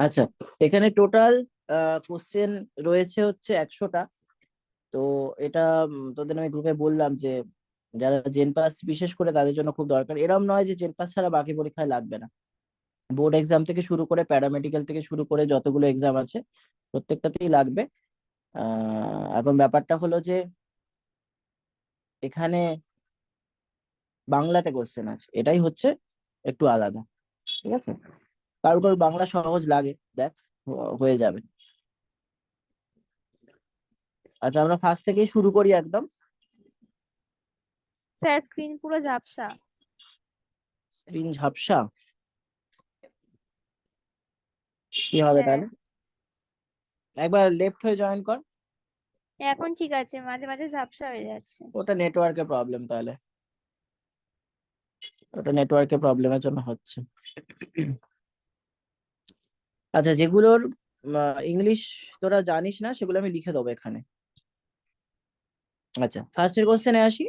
আচ্ছা, এখানে total question রয়েছে হচ্ছে 100টা। তো এটা তোদের আমি গ্রুপে বললাম যে যারা জেন পাস বিশেষ করে তাদের জন্য খুব দরকার। এরম নয় যে জেন পাস ছাড়া বাকি পরীক্ষায় লাগবে না। বোর্ড এক্সাম থেকে শুরু করে প্যারামেডিক্যাল থেকে শুরু করে যতগুলো এক্সাম আছে প্রত্যেকটাতেই লাগবে। এখন ব্যাপারটা হলো যে এখানে বাংলাতে কোশ্চেন আছে, এটাই হচ্ছে একটু আলাদা। ঠিক আছে, কারোর কারোর বাংলা সহজ লাগে, দেখ হয়ে যাবে। আচ্ছা, আমরা ফার্স্ট থেকেই শুরু করি একদম। স্যার স্ক্রিন পুরো ঝাপসা। স্ক্রিন ঝাপসা কি হবে হ্যাঁ, তাহলে? একবার লেফট হয়ে জয়েন কর। এখন ঠিক আছে, মাঝে মাঝে ঝাপসা হয়ে যাচ্ছে। ওটা নেটওয়ার্কের প্রবলেম তাহলে, ওটা নেটওয়ার্কের প্রবলেমের জন্য হচ্ছে। আচ্ছা, যেগুলোর ইংলিশ তোরা জানিস না সেগুলো আমি লিখে দেবো এখানে। আচ্ছা, ফার্স্টের কোশ্চেনে আসি।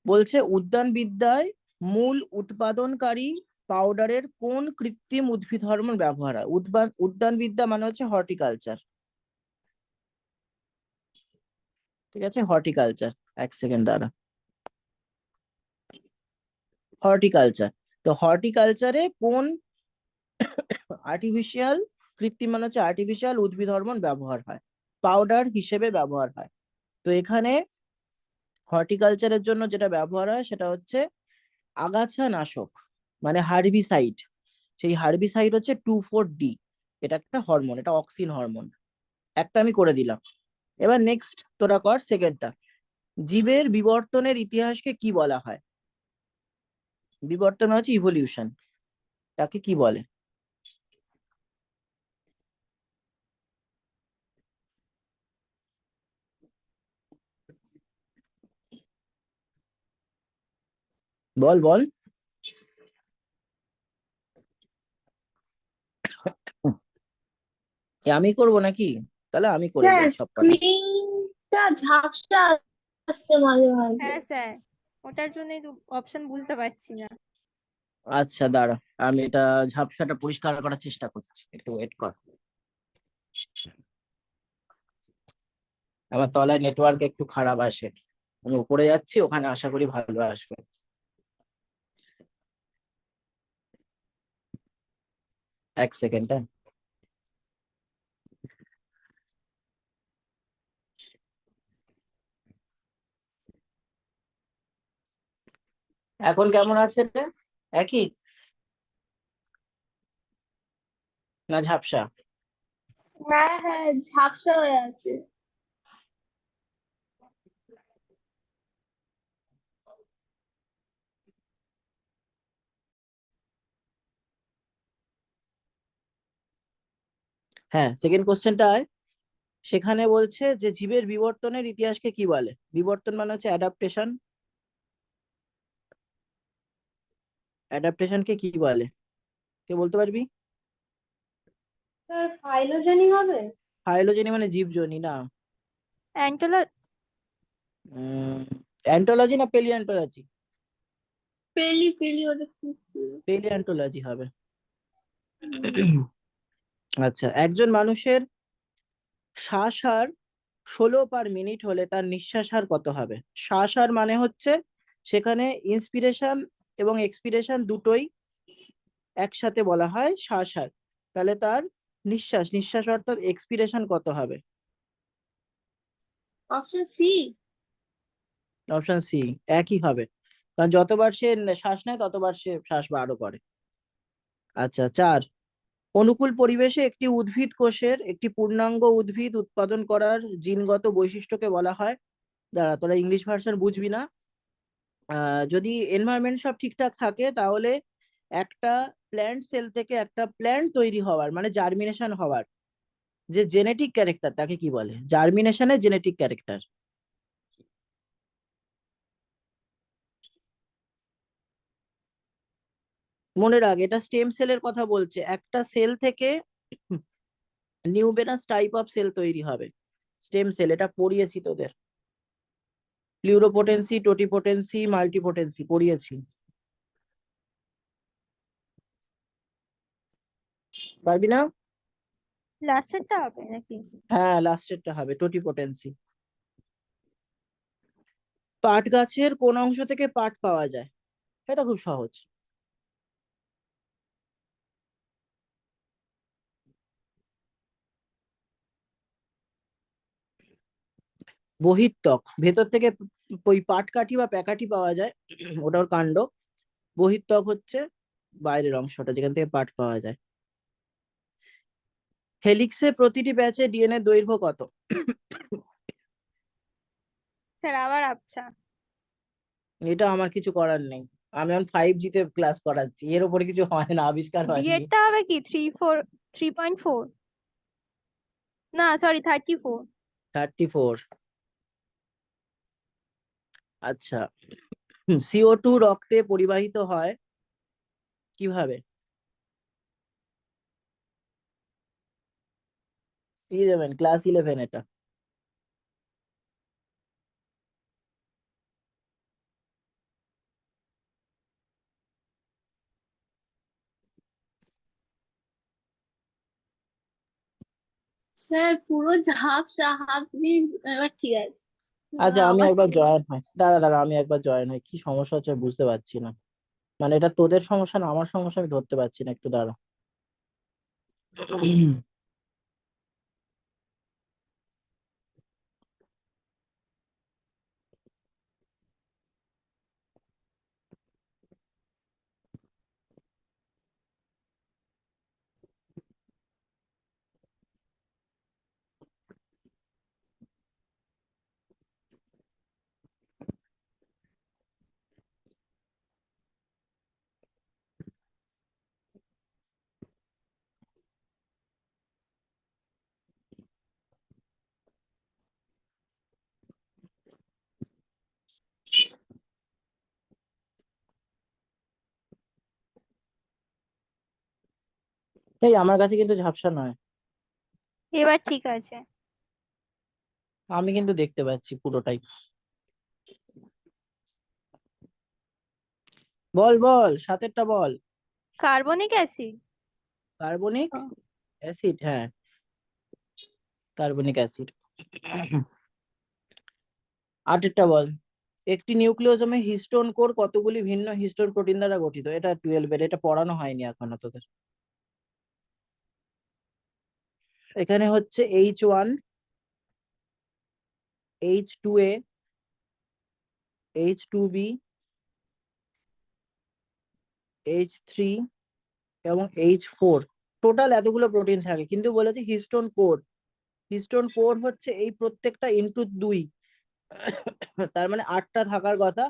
বলছে উদ্যানবিদ্যায় মূল উৎপাদনকারী পাউডারের কোন কৃত্রিম উদ্ভিদ হরমোন ব্যবহার হয়? উদ্যানবিদ্যা মানে হচ্ছে হর্টিকালচার। ঠিক আছে, হর্টিকালচার। এক সেকেন্ড দাঁড়া। হর্টিকালচার। তো হর্টিকালচারে কোন আর্টিফিশিয়াল, কৃত্রিম মানে হচ্ছে আর্টিফিশিয়াল উদ্ভিদ হরমোন ব্যবহার হয়, পাউডার হিসেবে ব্যবহার হয়? তো এখানে হর্টিকালচারের জন্য যেটা ব্যবহার হয় সেটা হচ্ছে আগাছা নাশক, মানে হার্বিসাইড। সেই হার্বিসাইড হচ্ছে 2,4-D। এটা একটা হরমোন, এটা অক্সিন হরমোন। একটা আমি করে দিলাম। এবার নেক্সট তোরা কর সেকেন্ডটা। জীবের বিবর্তনের ইতিহাসকে কি বলা হয়? বিবর্তন হচ্ছে ইভলিউশন, তাকে কি বলে? বল বল। আমি করব নাকি? তাহলে আমি করে স্যার দেই সব কটা। স্ক্রিনটা ঝাপসা আসছে মাঝে মাঝে। হ্যাঁ স্যার, ওটার জন্যই তো অপশন বুঝতে পারছি না। আচ্ছা দাঁড়া, আমি এটা ঝাপসাটা পরিষ্কার করার চেষ্টা করছি, একটু ওয়েট কর। আমার তলায় নেটওয়ার্ক একটু খারাপ আসে, আমি উপরে যাচ্ছি, ওখানে আশা করি ভালো আসবে। এক সেকেন্ড। এখন কেমন আছে রে? একই না ঝাপসা? হ্যাঁ হ্যাঁ, ঝাপসা হয়ে আছে। হ্যাঁ, সেকেন্ড কোশ্চেনটা সেখানে বলছে যে জীবের বিবর্তনের ইতিহাসকে কি বলে? বিবর্তন মানে হচ্ছে অ্যাডাপ্টেশন। অ্যাডাপ্টেশনকে কি বলে? কে বলতে পারবি? স্যার ফাইলোজেনি হবে। ফাইলোজেনি মানে জীবজনী না। অ্যান্টোলা। অ্যান্টোলজি না পেলিয়ান্টোলজি? পেলি পেলি ওটা কি ছিল? পেলিয়ান্টোলজি হবে। হুম। আচ্ছা, একজন মানুষের শ্বাস হার 16 পার মিনিট হলে তার নিঃশ্বাস হার কত হবে? শ্বাস হার মানে হচ্ছে সেখানে ইন্সপিরেশন এবং এক্সপিরেশন দুটোই একসাথে বলা হয় শ্বাস হার। তাহলে তার নিঃশ্বাস নিঃশ্বাস অর্থাৎ এক্সপিরেশন কত হবে? Option C. Option C. একই হবে, কারণ যতবার সে শ্বাস নেয় ততবার সে শ্বাস বারও করে। আচ্ছা, 4। অনুকূল পরিবেশে একটি উদ্ভিদ কোষের একটি পূর্ণাঙ্গ উদ্ভিদ উৎপাদন করার জিনগত বৈশিষ্ট্যকে বলা হয়। দাঁড়া, তোরা ইংলিশ ভার্সন বুঝবি না। যদি এনভায়রনমেন্ট সব ঠিকঠাক থাকে তাহলে একটা প্ল্যান্ট সেল থেকে একটা প্ল্যান্ট তৈরি হওয়ার মানে জার্মিনেশন হওয়ার যে জেনেটিক ক্যারেক্টার তাকে কি বলে? জার্মিনেশনের জেনেটিক ক্যারেক্টার। মনে রাখ, এটা স্টেম সেলের কথা বলছে। একটা সেল থেকে নিউবেনাস টাইপ অফ সেল তৈরি হবে, স্টেম সেল। এটা পড়িয়েছি তোদের, প্লিউরোপোটেন্সি, টোটিপোটেন্সি, মাল্টিপোটেন্সি পড়িয়েছি। পারবি না? লাস্টেরটা হবে নাকি? হ্যাঁ, লাস্টেরটা হবে টোটিপোটেন্সি। পাট গাছের কোন অংশ থেকে পাট পাওয়া যায়? এটা খুব সহজ। বহিঃত্বক, ভেতর থেকে ওই পাটকাঠি বা প্যাকাঠি পাওয়া যায়, ওটা ওর কাণ্ড। বহিঃত্বক হচ্ছে বাইরের অংশটা যেখান থেকে পাট পাওয়া যায়। হেলিক্সের প্রতিটি ব্যাচে ডিএনএ দৈর্ঘ্য কত? স্যার আবার আবছা। এটা আমার কিছু করার নেই, আমি এখন 5G তে ক্লাস করাচ্ছি, এর উপরে কিছু হয় না, আবিষ্কার ডি হয়নি। এরটা হবে কি 3.4? না সরি 34। 34। আচ্ছা, CO2 রক্তে পরিবাহিত হয় কিভাবে? 11, ক্লাস 11 এটা। স্যার পুরো ঝাপসা আপনি। এবার ঠিক আছে। আচ্ছা, আমি আবার একবার ঠিক আছে। জয়েন হই, দাঁড়া দাঁড়া, আমি একবার জয়েন হই, কি সমস্যা হচ্ছে বুঝতে পারছি না। মানে এটা তোদের সমস্যা না আমার সমস্যা, আমি ধরতে পারছি না, একটু দাঁড়া। এই আমার কাছে কিন্তু ঝাপসা নয়, এবার ঠিক আছে। আমি কিন্তু দেখতে পাচ্ছি পুরোটাই। বল বল, সাতেরটা বল। Carbonic acid. কার্বনিক অ্যাসিড, হ্যাঁ, কার্বনিক অ্যাসিড। আটেরটা বল, একটি নিউক্লিওজোমে হিস্টোন কোর কতগুলি ভিন্ন হিস্টোন প্রোটিন দ্বারা গঠিত? এটা 12 এর, এটা পড়ানো হয়নি এখনো তোদের। এখানে হচ্ছে H1, H2A, H2B, H3 এবং H4, টোটাল এতগুলো প্রোটিন থাকে, কিন্তু বলেছে হিস্টোন কোর। হিস্টোন কোর হচ্ছে এই প্রত্যেকটা ইনটু 2, তার মানে 8টা থাকার কথা।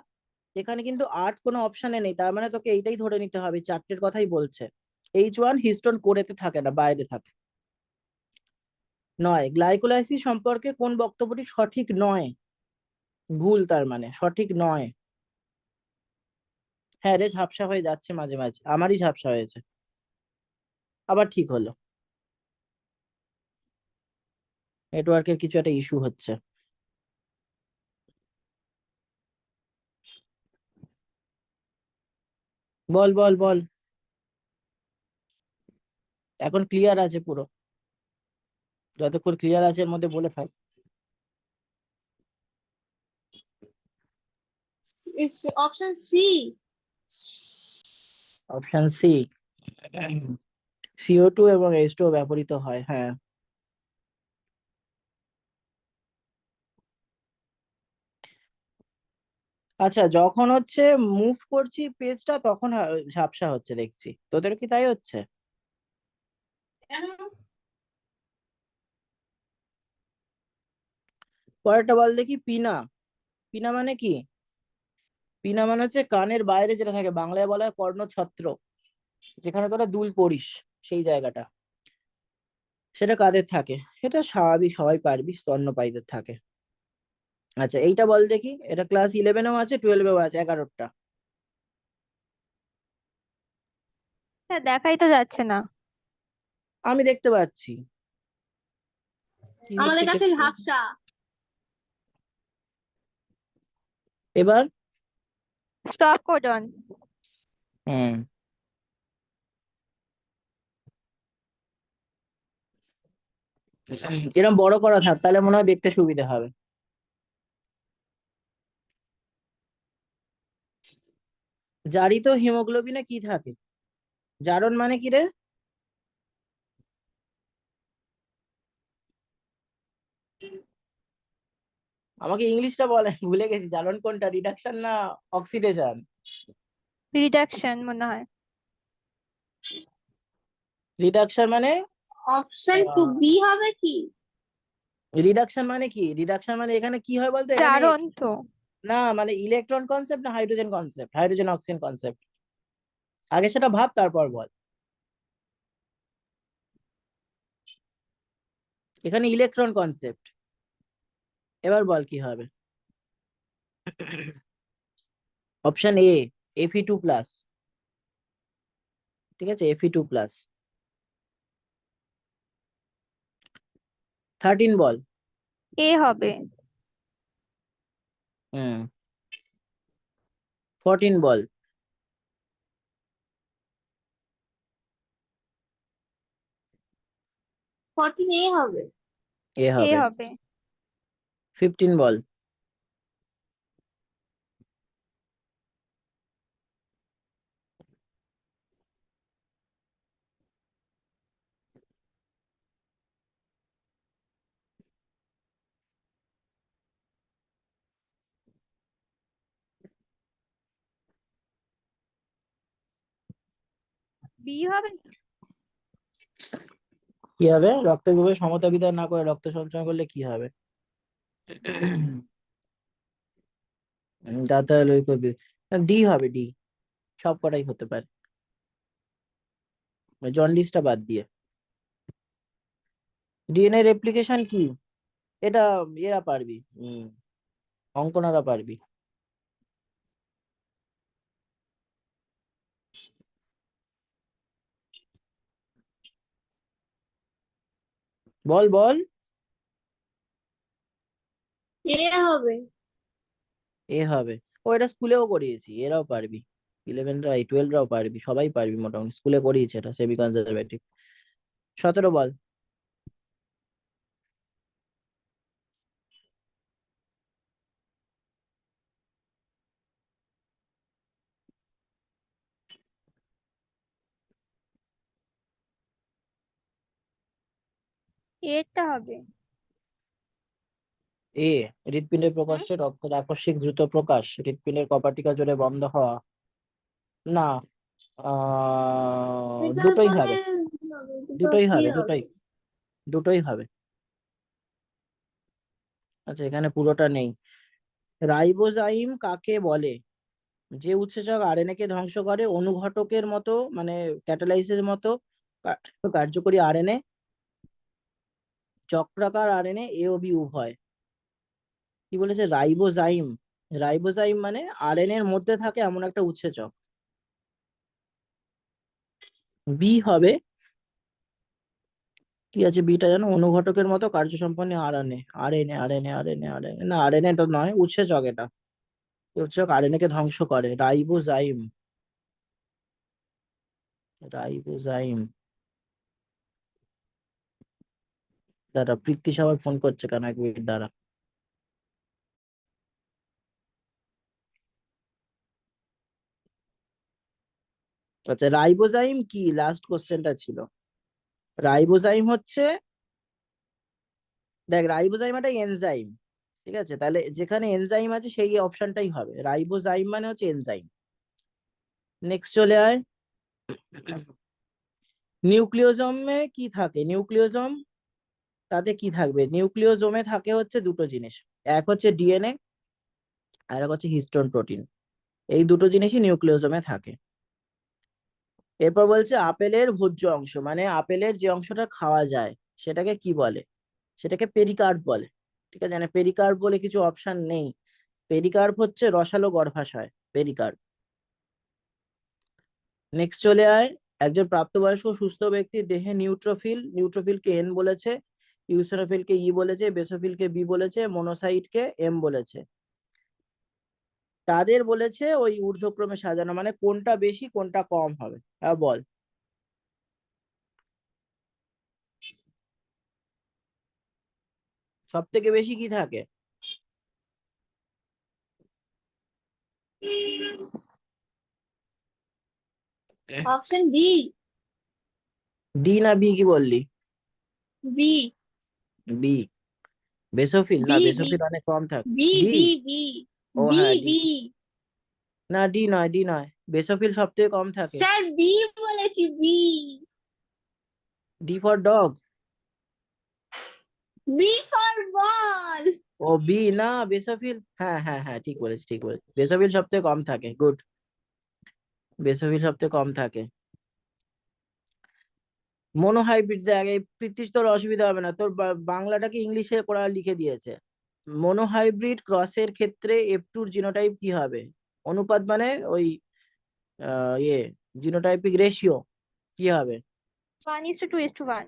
এখানে কিন্তু 8 কোনো অপশনে নেই, তার মানে তোকে এইটাই ধরে নিতে হবে, 4টের কথাই বলছে। H1 হিস্টোন কোরেতে থাকে না, বাইরে থাকে। 9, গ্লাইকোলাইসিস সম্পর্কে কোন বক্তব্যটি সঠিক নয়? ভুল, তার মানে সঠিক নয়। হ্যাঁ রে, ঝাপসা হয়ে যাচ্ছে মাঝে মাঝে, আমারই ঝাপসা হয়েছে, আবার ঠিক হলো। নেটওয়ার্কের কিছু একটা ইস্যু হচ্ছে। বল বল বল, এখন ক্লিয়ার আছে পুরো, যতক্ষণ ক্লিয়ার আছে এর মধ্যে বলে ফেল। Option C. Option C, CO2 এবং H2O ব্যবহৃত হয়, হ্যাঁ। আচ্ছা, যখন হচ্ছে মুভ করছি পেজটা তখন ঝাপসা হচ্ছে দেখছি, তোদের কি তাই হচ্ছে? পরেরটা বল দেখি, পিনা। পিনা মানে কি? পিনা মানে হচ্ছে কানের বাইরে যেটা থাকে, বাংলায় বলা হয় কর্ণছত্র, যেখানে তোরা দুল পড়িস, সেই জায়গাটা, সেটা কাদের থাকে? সেটা স্বাভাবিক, সবাই পারবি, স্তন্যপায়ীদের থাকে। আচ্ছা, এইটা বল দেখি, এটা ক্লাস 11-এও আছে, 12-এও আছে, 11টা। স্যার দেখাই তো যাচ্ছে না। আমি দেখতে পাচ্ছি, কি হচ্ছে আমাদের কাছে কেটে? ঝাপসা। এবার স্টপ কোডন। হুম, এরকম বড় করা থাক, তাহলে মনে হয় দেখতে সুবিধা হবে। জারিত হিমোগ্লোবিনে কি থাকে? জারণ মানে কি রে? আমাকে ইংলিশটা বলে, ভুলে গেছি। জারণ কোনটা, রিডাকশন না অক্সিডেশন? রিডাকশন মনে হয়। রিডাকশন মানে অপশন টু বি হবে কি? রিডাকশন মানে কি? রিডাকশন মানে এখানে কি হয় বলতো এখানে? জারণ তো। না মানে ইলেকট্রন কনসেপ্ট না hydrogen concept, hydrogen oxygen concept? আগে সেটা ভাব, তারপর বল। এখানে ইলেকট্রন কনসেপ্ট। এবার বল কি হবে। Option A, Fe2+। ঠিক আছে, Fe2+। 13 বল। এ হবে। হুম। 14 বল। 14 এ হবে। এ এ হবে। হবে। 15 বল। বি হবে না? কি হবে? রক্ত গ্রুপের সমতা বিধান না করে রক্ত সঞ্চয় করলে কি হবে? দাদা লইকোবি। ডি হবে, ডি। সব কটাই হতে পারে, জন্ডিসটা বাদ দিয়ে। ডিএনএ রেপ্লিকেশন কি? এটা এরা পারবি, অঙ্কনারা পারবি। বল বল। এ হবে। এ হবে। ও এটা স্কুলেও করিয়েছি, এরাও পারবি। 11রা 12রাও পারবি, সবাই পারবি মোটামুটি, স্কুলে করিয়েছে এটা, সেমি কনজারভেটিভ। 17 বল। এরটা হবে। এ, হৃৎপিণ্ডের হুম। প্রকোষ্ঠে রক্তের আকস্মিক দ্রুত প্রকাশ, হৃৎপিণ্ডের কপাটিকা জোরে বন্ধ হওয়া। না, এটা দুটোই তাহলে হবে। হবে, দুটো দুটোই কি হবে, হবে? দুটোই, দুটোই হবে। আচ্ছা, এখানে পুরোটা নেই। রাইবোজাইম কাকে বলে? যে উৎসেচক আরএনএ কে ধ্বংস করে, অনুঘটকের মতো মানে ক্যাটালাইসের মতো কার্যকরী আরএনএ, চক্রাকার আরএনএ, এ ও বি উভয়। কি বলেছে? রাইবোজাইম। রাইবোজাইম মানে আরএনএ এর মধ্যে থাকে এমন একটা উৎসেচক। বি হবে। কি আছে বিটা জানো? অনুঘটকের মতো কার্যসম্পন্ন RNA, RNA RNA RNA RNA না, আরএনএ তো নয়, উৎসেচক এটা। এই উৎসেচক আরএনএ কে ধ্বংস করে, রাইবোজাইম। রাইবোজাইম। দাঁড়া, প্রীতি সবাই ফোন করছে কেন, এক মিনিট দাঁড়া। আচ্ছা, রাইবোজাইম কি, লাস্ট কোশ্চেনটা ছিল। রাইবোজাইম হচ্ছে, দেখ রাইবোজাইম একটা এনজাইম। ঠিক আছে, তাহলে যেখানে এনজাইম আছে সেই অপশনটাই হবে, রাইবোজাইম মানে হচ্ছে এনজাইম। নেক্সট চলে আয়। নিউক্লিওজমে কি থাকে? নিউক্লিওজম, তাতে কি থাকবে? নিউক্লিওজোমে থাকে হচ্ছে দুটো জিনিস, এক হচ্ছে ডিএনএ, আর এক হচ্ছে হিস্টোন প্রোটিন। এই দুটো জিনিসই নিউক্লিওজোমে থাকে। এরপর বলছে আপেলের ভোজ্য অংশ, মানে আপেলের যে অংশটা খাওয়া যায় সেটাকে কি বলে? সেটাকে পেরিকার্প বলে। ঠিক আছে, মানে পেরিকার্প বলে কিছু অপশন নেই। পেরিকার্প হচ্ছে রসালো গর্ভাশয়, পেরিকার্প। নেক্সট চলে আয়। একজন প্রাপ্তবয়স্ক সুস্থ ব্যক্তির দেহে নিউট্রোফিল, নিউট্রোফিলকে এন বলেছে, ইউসিনোফিলকে ই বলেছে, বেসোফিলকে বি বলেছে, মোনোসাইটকে এম বলেছে। তাদের বলেছে ওই ঊর্ধ্বক্রমে সাজানো, মানে কোনটা বেশি কোনটা কম হবে, বল। সব থেকে বেশি কি থাকে? Option B. ডি না বি কি বললি? B B. বেসোফিল না, বি বি বেসোফিল অনেক কম থাকে। B D. বি বি ও বি হ্যাঁ, ডি। বি না, ডি নয়, ডি নয়, বেসোফিল সব থেকে কম থাকে। স্যার বি বলেছি, B. D for dog. B for ball. ও বি না, বেসোফিল, হ্যাঁ হ্যাঁ হ্যাঁ, ঠিক বলেছি, ঠিক বলেছি, বেসোফিল সব থেকে কম থাকে, গুড। বেসোফিল সব থেকে কম থাকে। মনোহাইব্রিড, দেখ এই প্রীতিশ তোর অসুবিধা হবে না, তোর বাংলাটাকে ইংলিশে করা লিখে দিয়েছে। মনোহাইব্রিড ক্রসের ক্ষেত্রে F2 জিনোটাইপ কি হবে? অনুপাত মানে ওই ইয়ে জিনোটাইপিক রেশিও কি হবে? 1:2:1।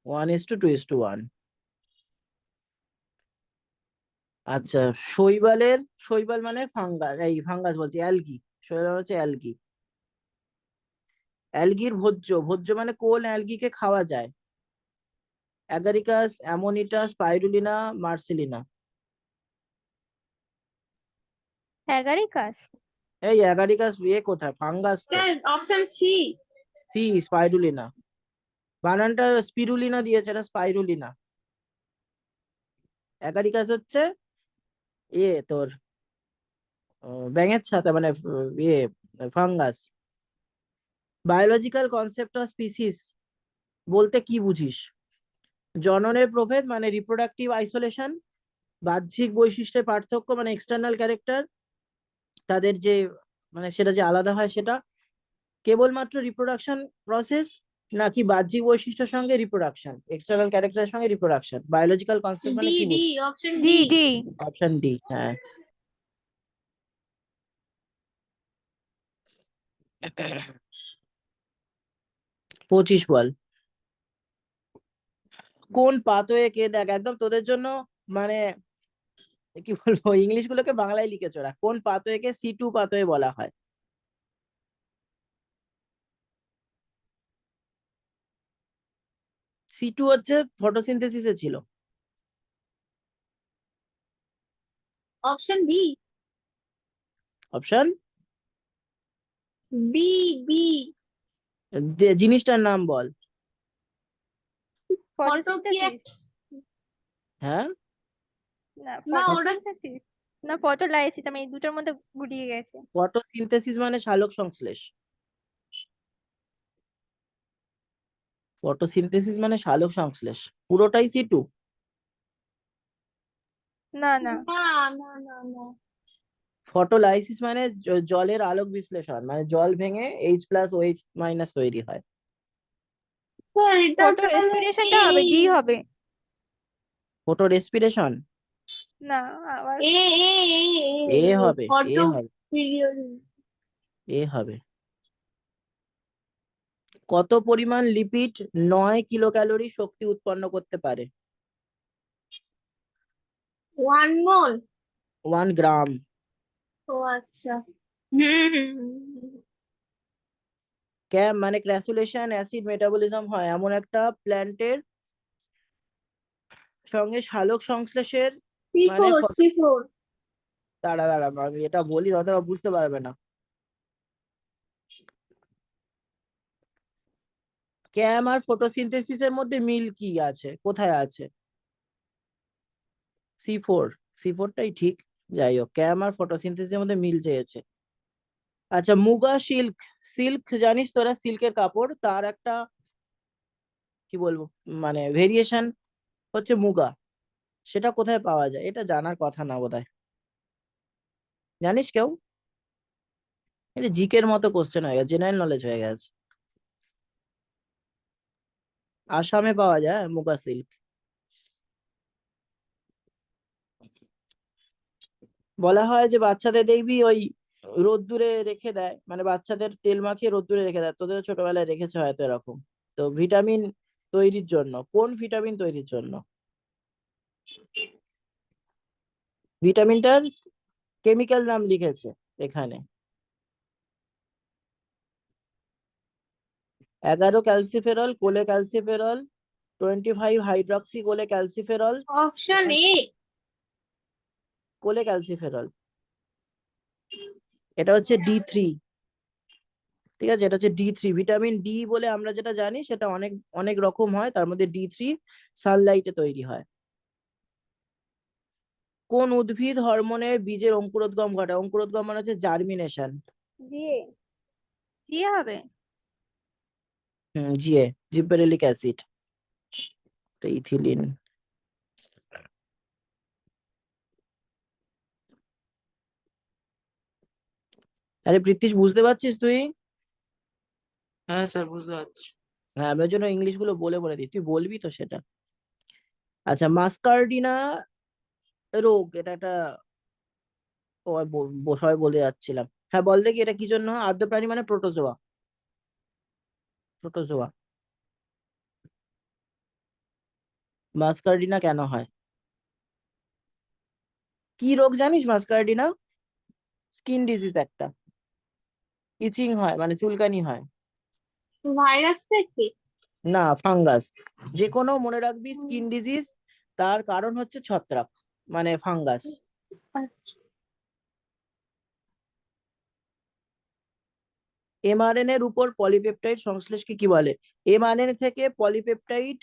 1:2:1। আচ্ছা, শৈবালের, শৈবাল মানে ফাঙ্গাস, এই ফাঙ্গাস বলছি, অ্যালগি। শৈবাল হচ্ছে অ্যালগি। অ্যালগির ভোজ্য, ভোজ্য মানে কোন অ্যালগিকে খাওয়া যায়? অ্যাগারিকাস, অ্যামোনিটাস, স্পাইরুলিনা, মার্সেলিনা। অ্যাগারিকাস। এই অ্যাগারিকাস ইয়ে কোথায়, ফাঙ্গাস তো। Sir option C. C, spirulina. বানানটা স্পিরুলিনা দিয়েছে, এটা স্পাইরুলিনা। অ্যাগারিকাস হচ্ছে ইয়ে তোর ব্যাঙের ছাতা, মানে ইয়ে fungus. Biological concept of species বলতে কি বুঝিস? জননের প্রভেদ মানে রিপ্রোডাক্টিভ আইসোলেশন, বাহ্যিক বৈশিষ্ট্যের পার্থক্য মানে এক্সটার্নাল ক্যারেক্টার, তাদের যে মানে সেটা যে আলাদা হয় সেটা, কেবলমাত্র রিপ্রোডাকশন প্রসেস, নাকি বাহ্যিক বৈশিষ্ট্যের সঙ্গে রিপ্রোডাকশন, এক্সটার্নাল ক্যারেক্টারের সঙ্গে রিপ্রোডাকশন? বায়োলজিক্যাল কনসেপ্ট মানে ডি কি ডি বুঝিস? Option D D. D. Option D, হ্যাঁ। 25 বল। কোন পাথওয়ে দেখ একদম তোদের জন্য, মানে কি বলবো, ইংলিশ গুলোকে বাংলায় লিখেছ ওরা। কোন পাথওয়েকে C2 পাথওয়ে বলা হয়? C2 হচ্ছে ফটোসিনথেসিসে ছিল। Option B. Option B B জিনিসটার নাম বল। ফটো কি ফটোসিনথেসিস। হ্যাঁ, না, না ওটা ফটোসিনথেসিস না, ফটোলাইসিস, আমি এই দুটোর মধ্যে গুলিয়ে গেছে। ফটোসিনথেসিস মানে সালোক সংশ্লেষ। ফটোসিনথেসিস মানে সালোক সংশ্লেষ, পুরোটাই C2। না না। না না না না ফটোলাইসিস মানে জলের আলোক বিশ্লেষণ, মানে জল ভেঙে H+OH- তৈরি হয়। স্যার এটা ফটো তাহলে রেসপিরেশনটা হবে, ডি হবে। ফটো রেসপিরেশন না, আবার এ এ এ হবে, এ ফটো হবে, পিরিয়ড। এ হবে। কত পরিমাণ লিপিড 9 কিলোক্যালোরি শক্তি উৎপন্ন করতে পারে? 1 মোল। 1 গ্রাম। ও আচ্ছা। হুম হুম ক্যাম মানে ক্র্যাসুলেশন অ্যাসিড মেটাবলিজম হয় এমন একটা প্ল্যান্টের সঙ্গে সালোক সংশ্লেষের মানে C4 C4। দাঁড়া দাঁড়া, আমি এটা বলি অথবা বুঝতে পারবে না। ক্যাম আর ফটোসিনথেসিসের মধ্যে মিল কি আছে, কোথায় আছে? C4, C4টাই ঠিক। যাই হোক, ক্যাম আর ফটোসিনথেসিসের মধ্যে মিল চেয়েছে। আচ্ছা, মুগা সিল্ক, সিল্ক জানিস তোরা, সিল্কের কাপড়, তার একটা কি বলবো মানে ভেরিয়েশন হচ্ছে মুগা। সেটা কোথায় পাওয়া যায়? এটা জানার কথা না বোধহয়। জানিস কেউ? এটা জিকের মতো কোশ্চেন হয়ে গেছে, জেনারেল নলেজ হয়ে গেছে। আসামে পাওয়া যায় মুগা সিল্ক। বলা হয় যে বাচ্চাদের দেখবি ওই রোদ্দুরে রেখে দেয়, মানে বাচ্চাদের তেল মাখিয়ে রোদ্দুরে রেখে দেয়, তোদের ছোটবেলায় রেখেছে হয়তো এরকম। তো ভিটামিন তৈরির জন্য, কোন ভিটামিন তৈরির জন্য? ভিটামিনটার কেমিক্যাল নাম লিখেছে এখানে। 11 ক্যালসিফেরল, কোলে ক্যালসিফেরল, 25 হাইড্রক্সি কোলে ক্যালসিফেরল, অপশন এ। কোলে ক্যালসিফেরল। এটা হচ্ছে D3, ঠিক আছে, এটা হচ্ছে D3। ভিটামিন ডি বলে আমরা যেটা জানি সেটা অনেক অনেক রকম হয়, তার মধ্যে D3 সানলাইটে তৈরি হয়। কোন উদ্ভিদ হরমোনের বীজের অঙ্কুরোদ্গম ঘটায়? অঙ্কুরোদ্গম মানে হচ্ছে জার্মিনেশন। জিএ, জিএ হবে। GA, gibberellic acid, ethylene. আরে প্রীতিশ, বুঝতে পারছিস তুই? হ্যাঁ স্যার বুঝতে পারছি। হ্যাঁ, আমি ওই জন্য ইংলিশ গুলো বলে বলে দিই, তুই বলবি তো সেটা। আচ্ছা, মাস্কার্ডিনা রোগ, এটা একটা সবাই বলে যাচ্ছিলাম। হ্যাঁ, বল দেখি এটা কি জন্য হয়? আদ্য প্রাণী মানে প্রোটোজোয়া, প্রোটোজোয়া। মাস্কার্ডিনা কেন হয়? কি রোগ জানিস মাস্কার্ডিনা? স্কিন ডিজিজ একটা, ইচিং হয় মানে চুলকানি হয়। ভাইরাস থেকে। না, ফাঙ্গাস। যে কোনো, মনে রাখবি, স্কিন ডিজিজ তার কারণ হচ্ছে ছত্রাক মানে ফাঙ্গাস। আচ্ছা। এমআরএনএ এর উপর পলিপেপটাইড সংশ্লেষকে কি বলে? এমআরএনএ থেকে পলিপেপটাইড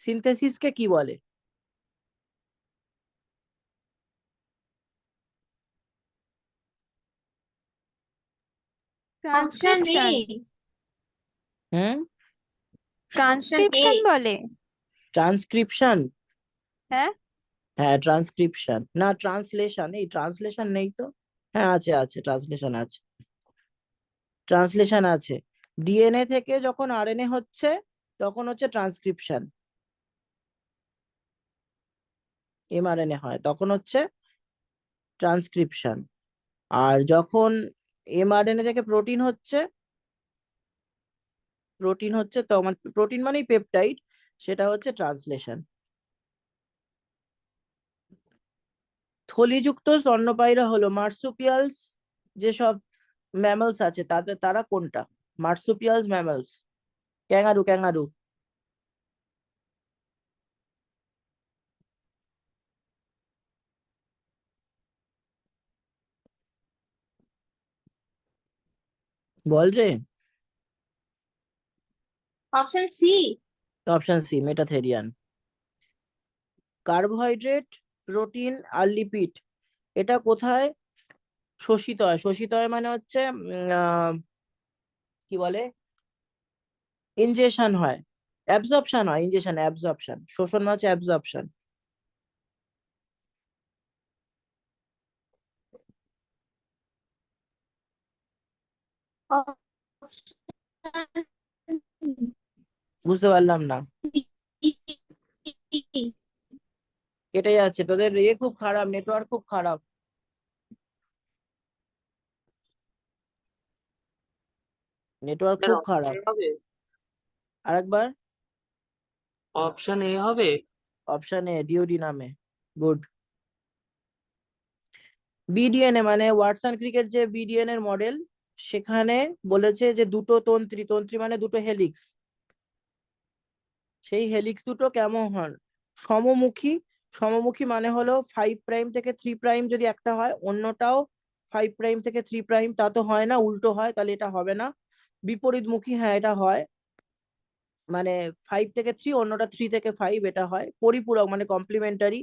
সিনথেসিসকে কি বলে? Option A. Transcription, hmm, transcription বলে। ট্রান্সক্রিপশন। হ্যাঁ, হ্যাঁ, ট্রান্সক্রিপশন না, ট্রান্সলেশন। এই ট্রান্সলেশন নেই তো। হ্যাঁ, আছে আছে, ট্রান্সলেশন আছে, ট্রান্সলেশন আছে। ডিএনএ থেকে যখন আরএনএ হচ্ছে তখন হচ্ছে ট্রান্সক্রিপশন। এমআরএনএ হয় তখন হচ্ছে ট্রান্সক্রিপশন। আর যখন এমআরএনএ থেকে প্রোটিন হচ্ছে, তো প্রোটিন মানেই পেপটাইড, সেটা হচ্ছে ট্রান্সলেশন। থলিযুক্ত স্তন্যপায়ীরা হলো মার্সুপিয়ালস, যেসব ম্যামলস আছে তারা কোনটা? Marsupials mammals, kangaroo, kangaroo. বল রে। Option C. Option C, metatherian. Carbohydrate, protein আর লিপিড, এটা কোথায় শোষিত হয়? শোষিত হয় মানে হচ্ছে কি বলে, ইনজেকশন হয়, অ্যাবজর্পশন হয়, ইনজেকশন অ্যাবজর্পশন, শোষণ হচ্ছে অ্যাবজর্পশন। বুঝতে পারলাম না, কেটে যাচ্ছে তোদের, খুব খারাপ, নেটওয়ার্ক খুব খারাপ। নেটওয়ার্ক স্যার খুব অপশন খারাপ। হবে, আরেকবার। অপশন এ হবে। অপশন এ, ডিওডি নামে। গুড। বিডিএনএ মানে ওয়াটসন ক্রিকেট যে বিডিএনএ এর মডেল, সেখানে বলেছে যে দুটো তন্ত্রী, তন্ত্রী মানে দুটো হেলিক্স, সেই হেলিক্স দুটো কেমন হন? সমমুখী। সমমুখী মানে হলো 5 প্রাইম থেকে 3 প্রাইম যদি একটা হয়, অন্যটাও 5 প্রাইম থেকে 3 প্রাইম, তা তো হয় না, উল্টো হয়, তাহলে এটা হবে না। বিপরীতমুখী, হ্যাঁ এটা হয়, মানে 5 থেকে 3, অন্যটা 3 থেকে 5, এটা হয়। পরিপূরক মানে কমপ্লিমেন্টারি,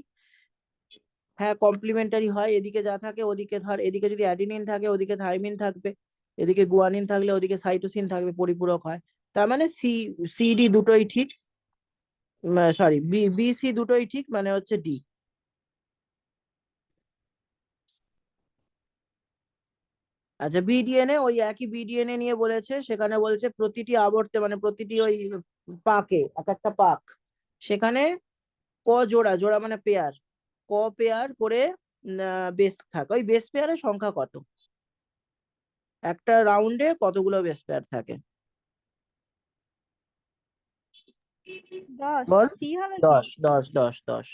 হ্যাঁ কমপ্লিমেন্টারি হয়, এদিকে যা থাকে ওদিকে, ধর এদিকে যদি অ্যাডিনিন থাকে ওদিকে থাইমিন থাকবে, এদিকে গুয়ানিন থাকলে ওদিকে সাইটোসিন থাকবে, পরিপূরক হয়। তার মানে সিডি দুটোই ঠিক, সরি বিসি দুটোই ঠিক, মানে হচ্ছে ডি। আচ্ছা, বিডিএনএ, ওই একই বিডিএনএ নিয়ে বলেছে, সেখানে বলছে প্রতিটি আবর্তে মানে প্রতিটি ওই পাকে, এক একটা পাক, সেখানে ক জোড়া, জোড়া মানে পেয়ার, ক পেয়ার করে বেস থাকে, ওই বেস পেয়ারের সংখ্যা কত? একটা রাউন্ডে কতগুলো বেস পেয়ার থাকে? 10, বল। সি হবে কি? 10 10 10 10।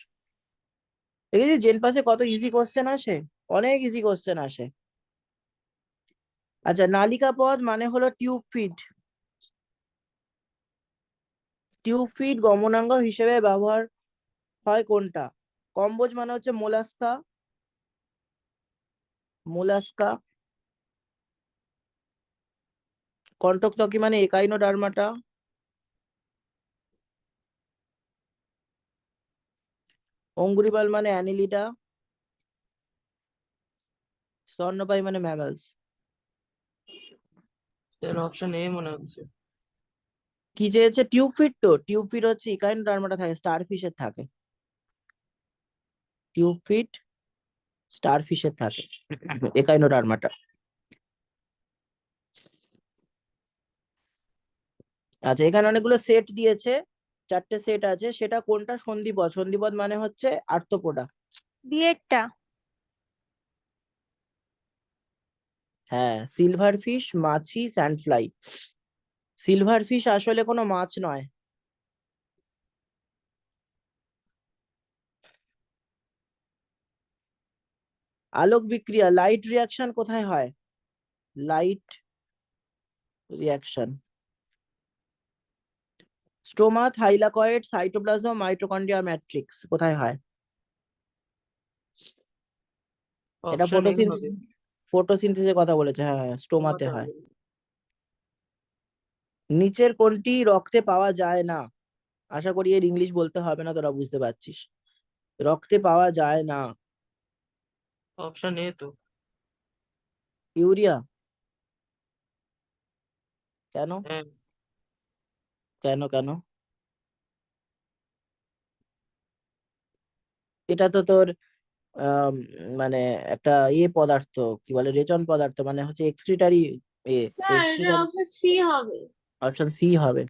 দেখেছিস জেন পাসে কত ইজি কোশ্চেন আসে, অনেক ইজি কোশ্চেন আসে। আচ্ছা, নালিকা পথ মানে হলো টিউব ফিড, টিউফিড গমনাঙ্গ হিসেবে ব্যবহার হয় কোনটা? কম্বোজ মানে হচ্ছে মোলাস্কা, মোলাস্কা। কন্টকটকি মানে একাইনোডার্মাটা। অঙ্গুরিবাল মানে অ্যানিলিডা। স্তন্যপায়ী মানে ম্যামালস। স্যার অপশন এ মনে হচ্ছে। কি চেয়েছে? টিউফিড, তো টিউফিড হচ্ছে ইকাইনোডার্মাটা থাকে, স্টারফিশের থাকে। টিউফিড স্টারফিশের থাকে, একাইনোডার্মাটা। আচ্ছা, এখানে অনেকগুলো সেট দিয়েছে, 4টে সেট আছে, সেটা কোনটা? সন্ধিপদ। সন্ধিপদ মানে হচ্ছে আর্থ্রোপোডা। বিয়েরটা। হ্যাঁ, সিলভার ফিশ, মাছি, স্যান্ডফ্লাই। সিলভার ফিশ আসলে কোনো মাছ নয়। আলোক বিক্রিয়া, লাইট রিয়াকশন কোথায় হয়? Light reaction. Stoma, thylakoid, cytoplasm, mitochondria, matrix কোথায় হয়? এটা অপশন এ হবে। ফটোসিনথেসিসের কথা বলেছে। হ্যাঁ হ্যাঁ, স্টোমাতে তোমাতে হয়। হবে। নিচের কোনটি রক্তে পাওয়া যায় না? আশা করি এর ইংলিশ বলতে হবে না, তোরা বুঝতে পারছিস। রক্তে পাওয়া যায় না। অপশন এ তো। ইউরিয়া। কেন? হ্যাঁ। কেন কেন? এটা তো তোর আম, মানে একটা পদার্থ, কি বলে, রেচন পদার্থ, মানে হচ্ছে এক্সক্রিটারি। স্যার এটা এক্সক্রিটারি। অপশন সি হবে। অপশন সি হবে।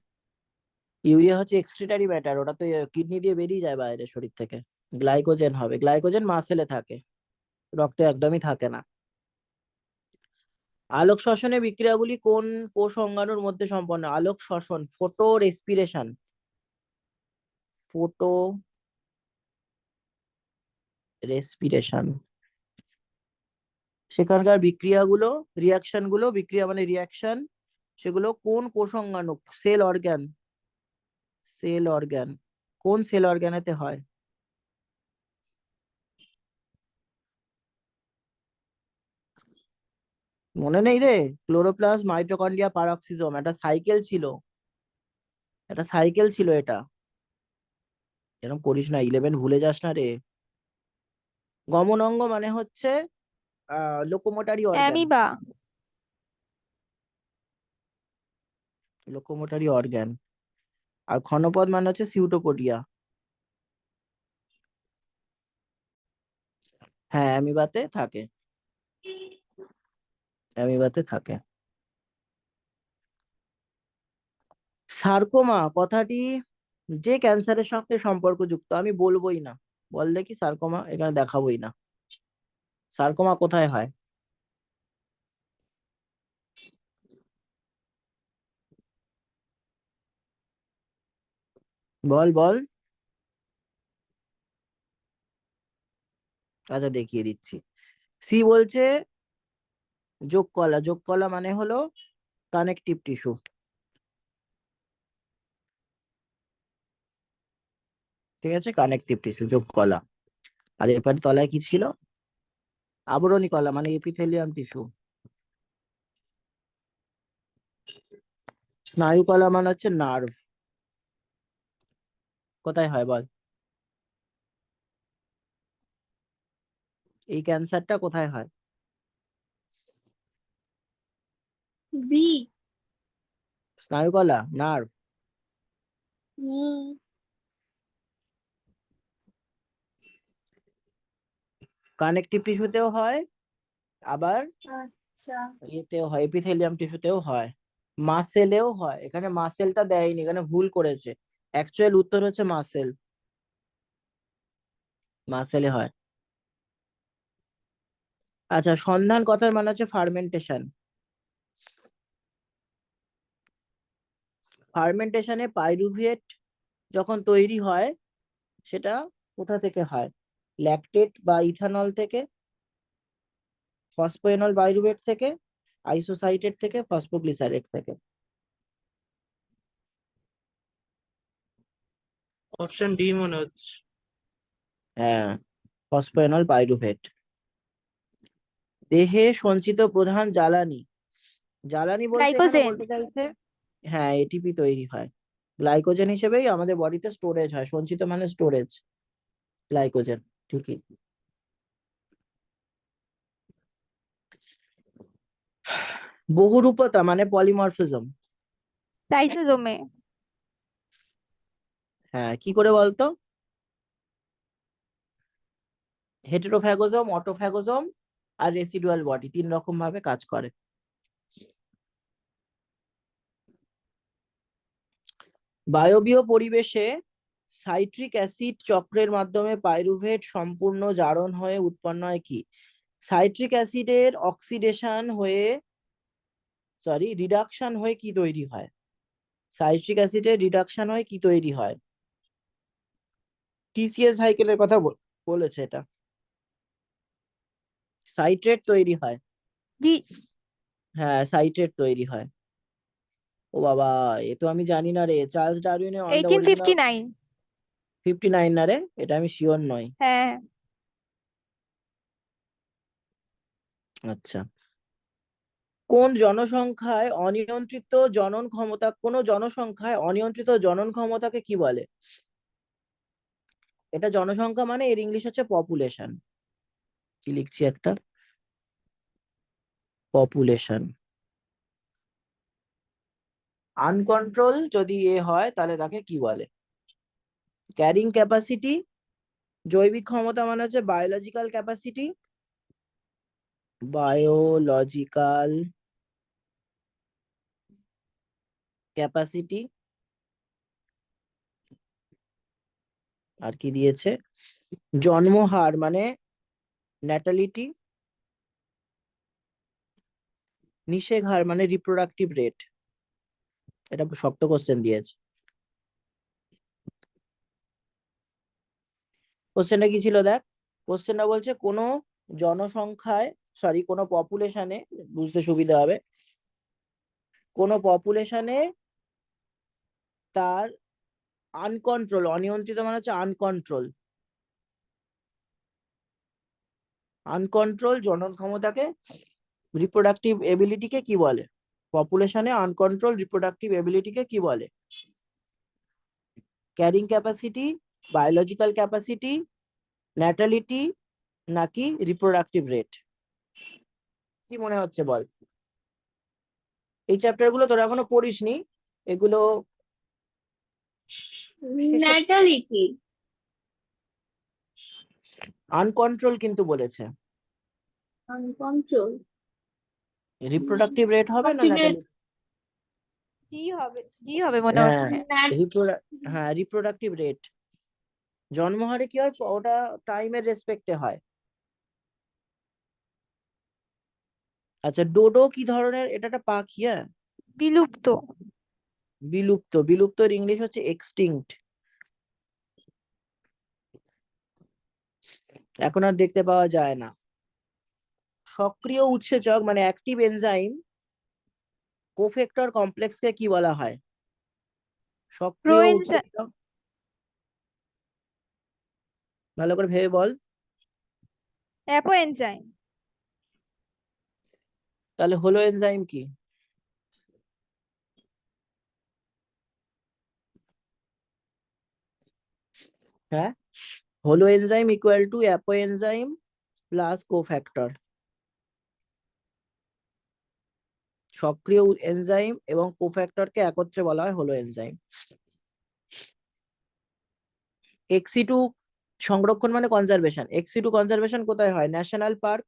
ইউরিয়া হচ্ছে এক্সক্রিটারি ম্যাটার, ওটা তো কিডনি দিয়ে বেরিয়ে যায় বাইরে শরীর থেকে। গ্লাইকোজেন হবে, গ্লাইকোজেন মাসেলে থাকে, রক্তে একদমই থাকে না। আলোক শ্বসনের বিক্রিয়াগুলি কোন কোষ অঙ্গাণুর মধ্যে সম্পন্ন? আলোক শ্বসন, ফটো রেসপিরেশন, ফটো রেসপিরেশন। সেখানকার বিক্রিয়াগুলো, রিয়াকশন গুলো, বিক্রিয়া মানে রিয়াকশন, সেগুলো কোন কোষ অঙ্গাণু, সেল অর্গান, সেল অর্গান, কোন সেল অর্গানেতে হয়? মনে নেই রে? Chloroplast, mitochondria, peroxisome. এটা সাইকেল ছিল, এটা সাইকেল ছিল এটা। এরকম করিস না, 11 ভুলে যাস না রে। গমন অঙ্গ মানে হচ্ছে লোকোমোটারি অর্গান। অ্যামিবা। লোকোমোটারি অর্গান। আর ক্ষণপদ মানে হচ্ছে সিউটোপোডিয়া। হ্যাঁ, অ্যামিবাতে থাকে, অ্যামিবাতে থাকে। সার্কোমা কথাটি যে ক্যান্সারের সঙ্গে সম্পর্কযুক্ত, আমি বলবোই না। বল দেখি, সার্কোমা এখানে দেখাবোই না। সার্কোমা কোথায় হয়? বল বল। আচ্ছা, দেখিয়ে দিচ্ছি। সি বলছে যোগকলা। যোগকলা মানে হলো কানেকটিভ টিস্যু। ঠিক আছে, কানেকটিভ টিস্যু যোগকলা। আর এরপর তলায় কি ছিল? আবরণী কলা মানে এপিথেলিয়াম টিস্যু। স্নায়ু কলা মানে হচ্ছে নার্ভ। কোথায় হয় বল? এই ক্যান্সারটা কোথায় হয়? বি। স্নায়ু কলা, নার্ভ। হুম। কানেকটিভ টিস্যুতেও হয়, আবার আচ্ছা। ইয়েতেও হয়, এপিথেলিয়াম টিস্যুতেও হয়, মাসেলেও হয়। এখানে মাসেলটা দেয়নি, এখানে ভুল করেছে। অ্যাকচুয়াল উত্তর হচ্ছে মাসেল, মাসেলে হয়। আচ্ছা, সন্ধান কথার মানে হচ্ছে ফার্মেন্টেশন। ফার্মেন্টেশনে পাইরুভেট যখন তৈরি হয়, সেটা কোথা থেকে হয়? ল্যাকটেট বা ইথানল থেকে, ফসফোএনল পাইরুভেট থেকে, আইসোসাইটেট থেকে, ফসফোগ্লিসারেট থেকে। অপশন ডি মনে হচ্ছে। হ্যাঁ, ফসফেনল পাইরুভেট। দেহে সঞ্চিত প্রধান জ্বালানি, জ্বালানি বলতে এখানে গ্লাইকোজেন বলতে চাইছে, হ্যাঁ এটিপি তৈরি হয় গ্লাইকোজেন হিসেবেই আমাদের বডিতে স্টোরেজ হয়, সঞ্চিত মানে স্টোরেজ, গ্লাইকোজেন, ঠিকই। বহুরূপতা মানে পলিমরফিজম, লাইসোজোমে হ্যাঁ কি করে বলতো? হেটেরোফ্যাগোজম, অটোফ্যাগোজম আর রেসিডুয়াল বডি, 3 রকম ভাবে কাজ করে। বায়বীয় পরিবেশে সাইট্রিক অ্যাসিড চক্রের মাধ্যমে পাইরুভেট সম্পূর্ণ জারণ হয়ে উৎপন্ন হয় কি? সাইট্রিক অ্যাসিডের অক্সিডেশন হয়ে, সরি রিডাকশন হয়ে কি তৈরি হয়? সাইট্রিক অ্যাসিডের রিডাকশন হয়ে কি তৈরি হয়? টিসিএস সাইকেলের কথা বলেছে এটা, সাইট্রেট তৈরি হয়, জি হ্যাঁ সাইট্রেট তৈরি হয়। ও বাবা, এ তো আমি জানি না রে, চার্লস ডারউইনের অন দ্য অরিজিন অফ 1859 59 না রে, এটা আমি শিওর নই। হ্যাঁ আচ্ছা, কোন জনসংখ্যায় অনিয়ন্ত্রিত জনন ক্ষমতা, কোন জনসংখ্যায় অনিয়ন্ত্রিত জনন ক্ষমতাকে কি বলে? এটা জনসংখ্যা মানে এর ইংলিশ হচ্ছে পপুলেশন, কি লিখছি একটা, পপুলেশন। আনকন্ট্রোল যদি এ হয় তাহলে তাকে কি বলে? ক্যারিং ক্যাপাসিটি, জৈবিক ক্ষমতা মানে হচ্ছে বায়োলজিক্যাল ক্যাপাসিটি, বায়োলজিক্যাল ক্যাপাসিটি, আর কি দিয়েছে, জন্মহার মানে ন্যাটালিটি, নিষেক হার মানে রিপ্রোডাক্টিভ রেট। এটা শক্ত কোশ্চেন দিয়েছে। কোশ্চেনটা কি ছিল দেখ, কোশ্চেনটা বলছে কোন জনসংখ্যায়, সরি কোন পপুলেশনে, বুঝতে সুবিধা হবে, কোন পপুলেশনে তার আনকন্ট্রোল, অনিয়ন্ত্রিত মানে হচ্ছে আনকন্ট্রোল, আনকন্ট্রোল জনন ক্ষমতাকে, রিপ্রোডাক্টিভ এবিলিটিকে কি বলে? পপুলেশনে আনকন্ট্রোল রিপ্রোডাক্টিভ এবিলিটিকে কি বলে? ক্যারিং ক্যাপাসিটি, বায়োলজিক্যাল ক্যাপাসিটি, ন্যাটালিটি, নাকি রিপ্রোডাক্টিভ রেট? কি মনে হচ্ছে বল? এই চ্যাপ্টার গুলো তোরা এখনো পড়িসনি, এগুলো ন্যাটালিটি। আনকন্ট্রোল কিন্তু বলেছে, আনকন্ট্রোল। রিপ্রোডাক্টিভ রেট হবে না আলটিমেট। ন্যাটালিটি? জি হবে মনে হ্যাঁ হচ্ছে। হ্যাঁ রিপ্রোডাক্টিভ রেট। জন্মহারে কি হয়, ওটা টাইমের রেসপেক্টে হয়। আচ্ছা, ডোডো কি ধরনের, এটা একটা পাখি, হ্যাঁ বিলুপ্ত বিলুপ্ত, বিলুপ্তর ইংলিশ হচ্ছে এক্সটিংক্ট, এখন আর দেখতে পাওয়া যায় না। সক্রিয় উৎসেচক মানে অ্যাক্টিভ এনজাইম কোফেক্টর কমপ্লেক্সকে কি বলা হয়? সক্রিয় প্রোএনজাইম, উৎসেচক, ভালো করে ভেবে বল। অ্যাপোএনজাইম, তাহলে হলো এনজাইম কি? হ্যাঁ, হলো enzyme equal to apo enzyme plus cofactor. সক্রিয় এনজাইম এবং কোফ্যাক্টরকে একত্রে বলা হয় হলো এনজাইম। এক্সি2 সংরক্ষণ মানে কনজারভেশন, এক্সি2 কনজারভেশন কোথায় হয়? ন্যাশনাল পার্ক,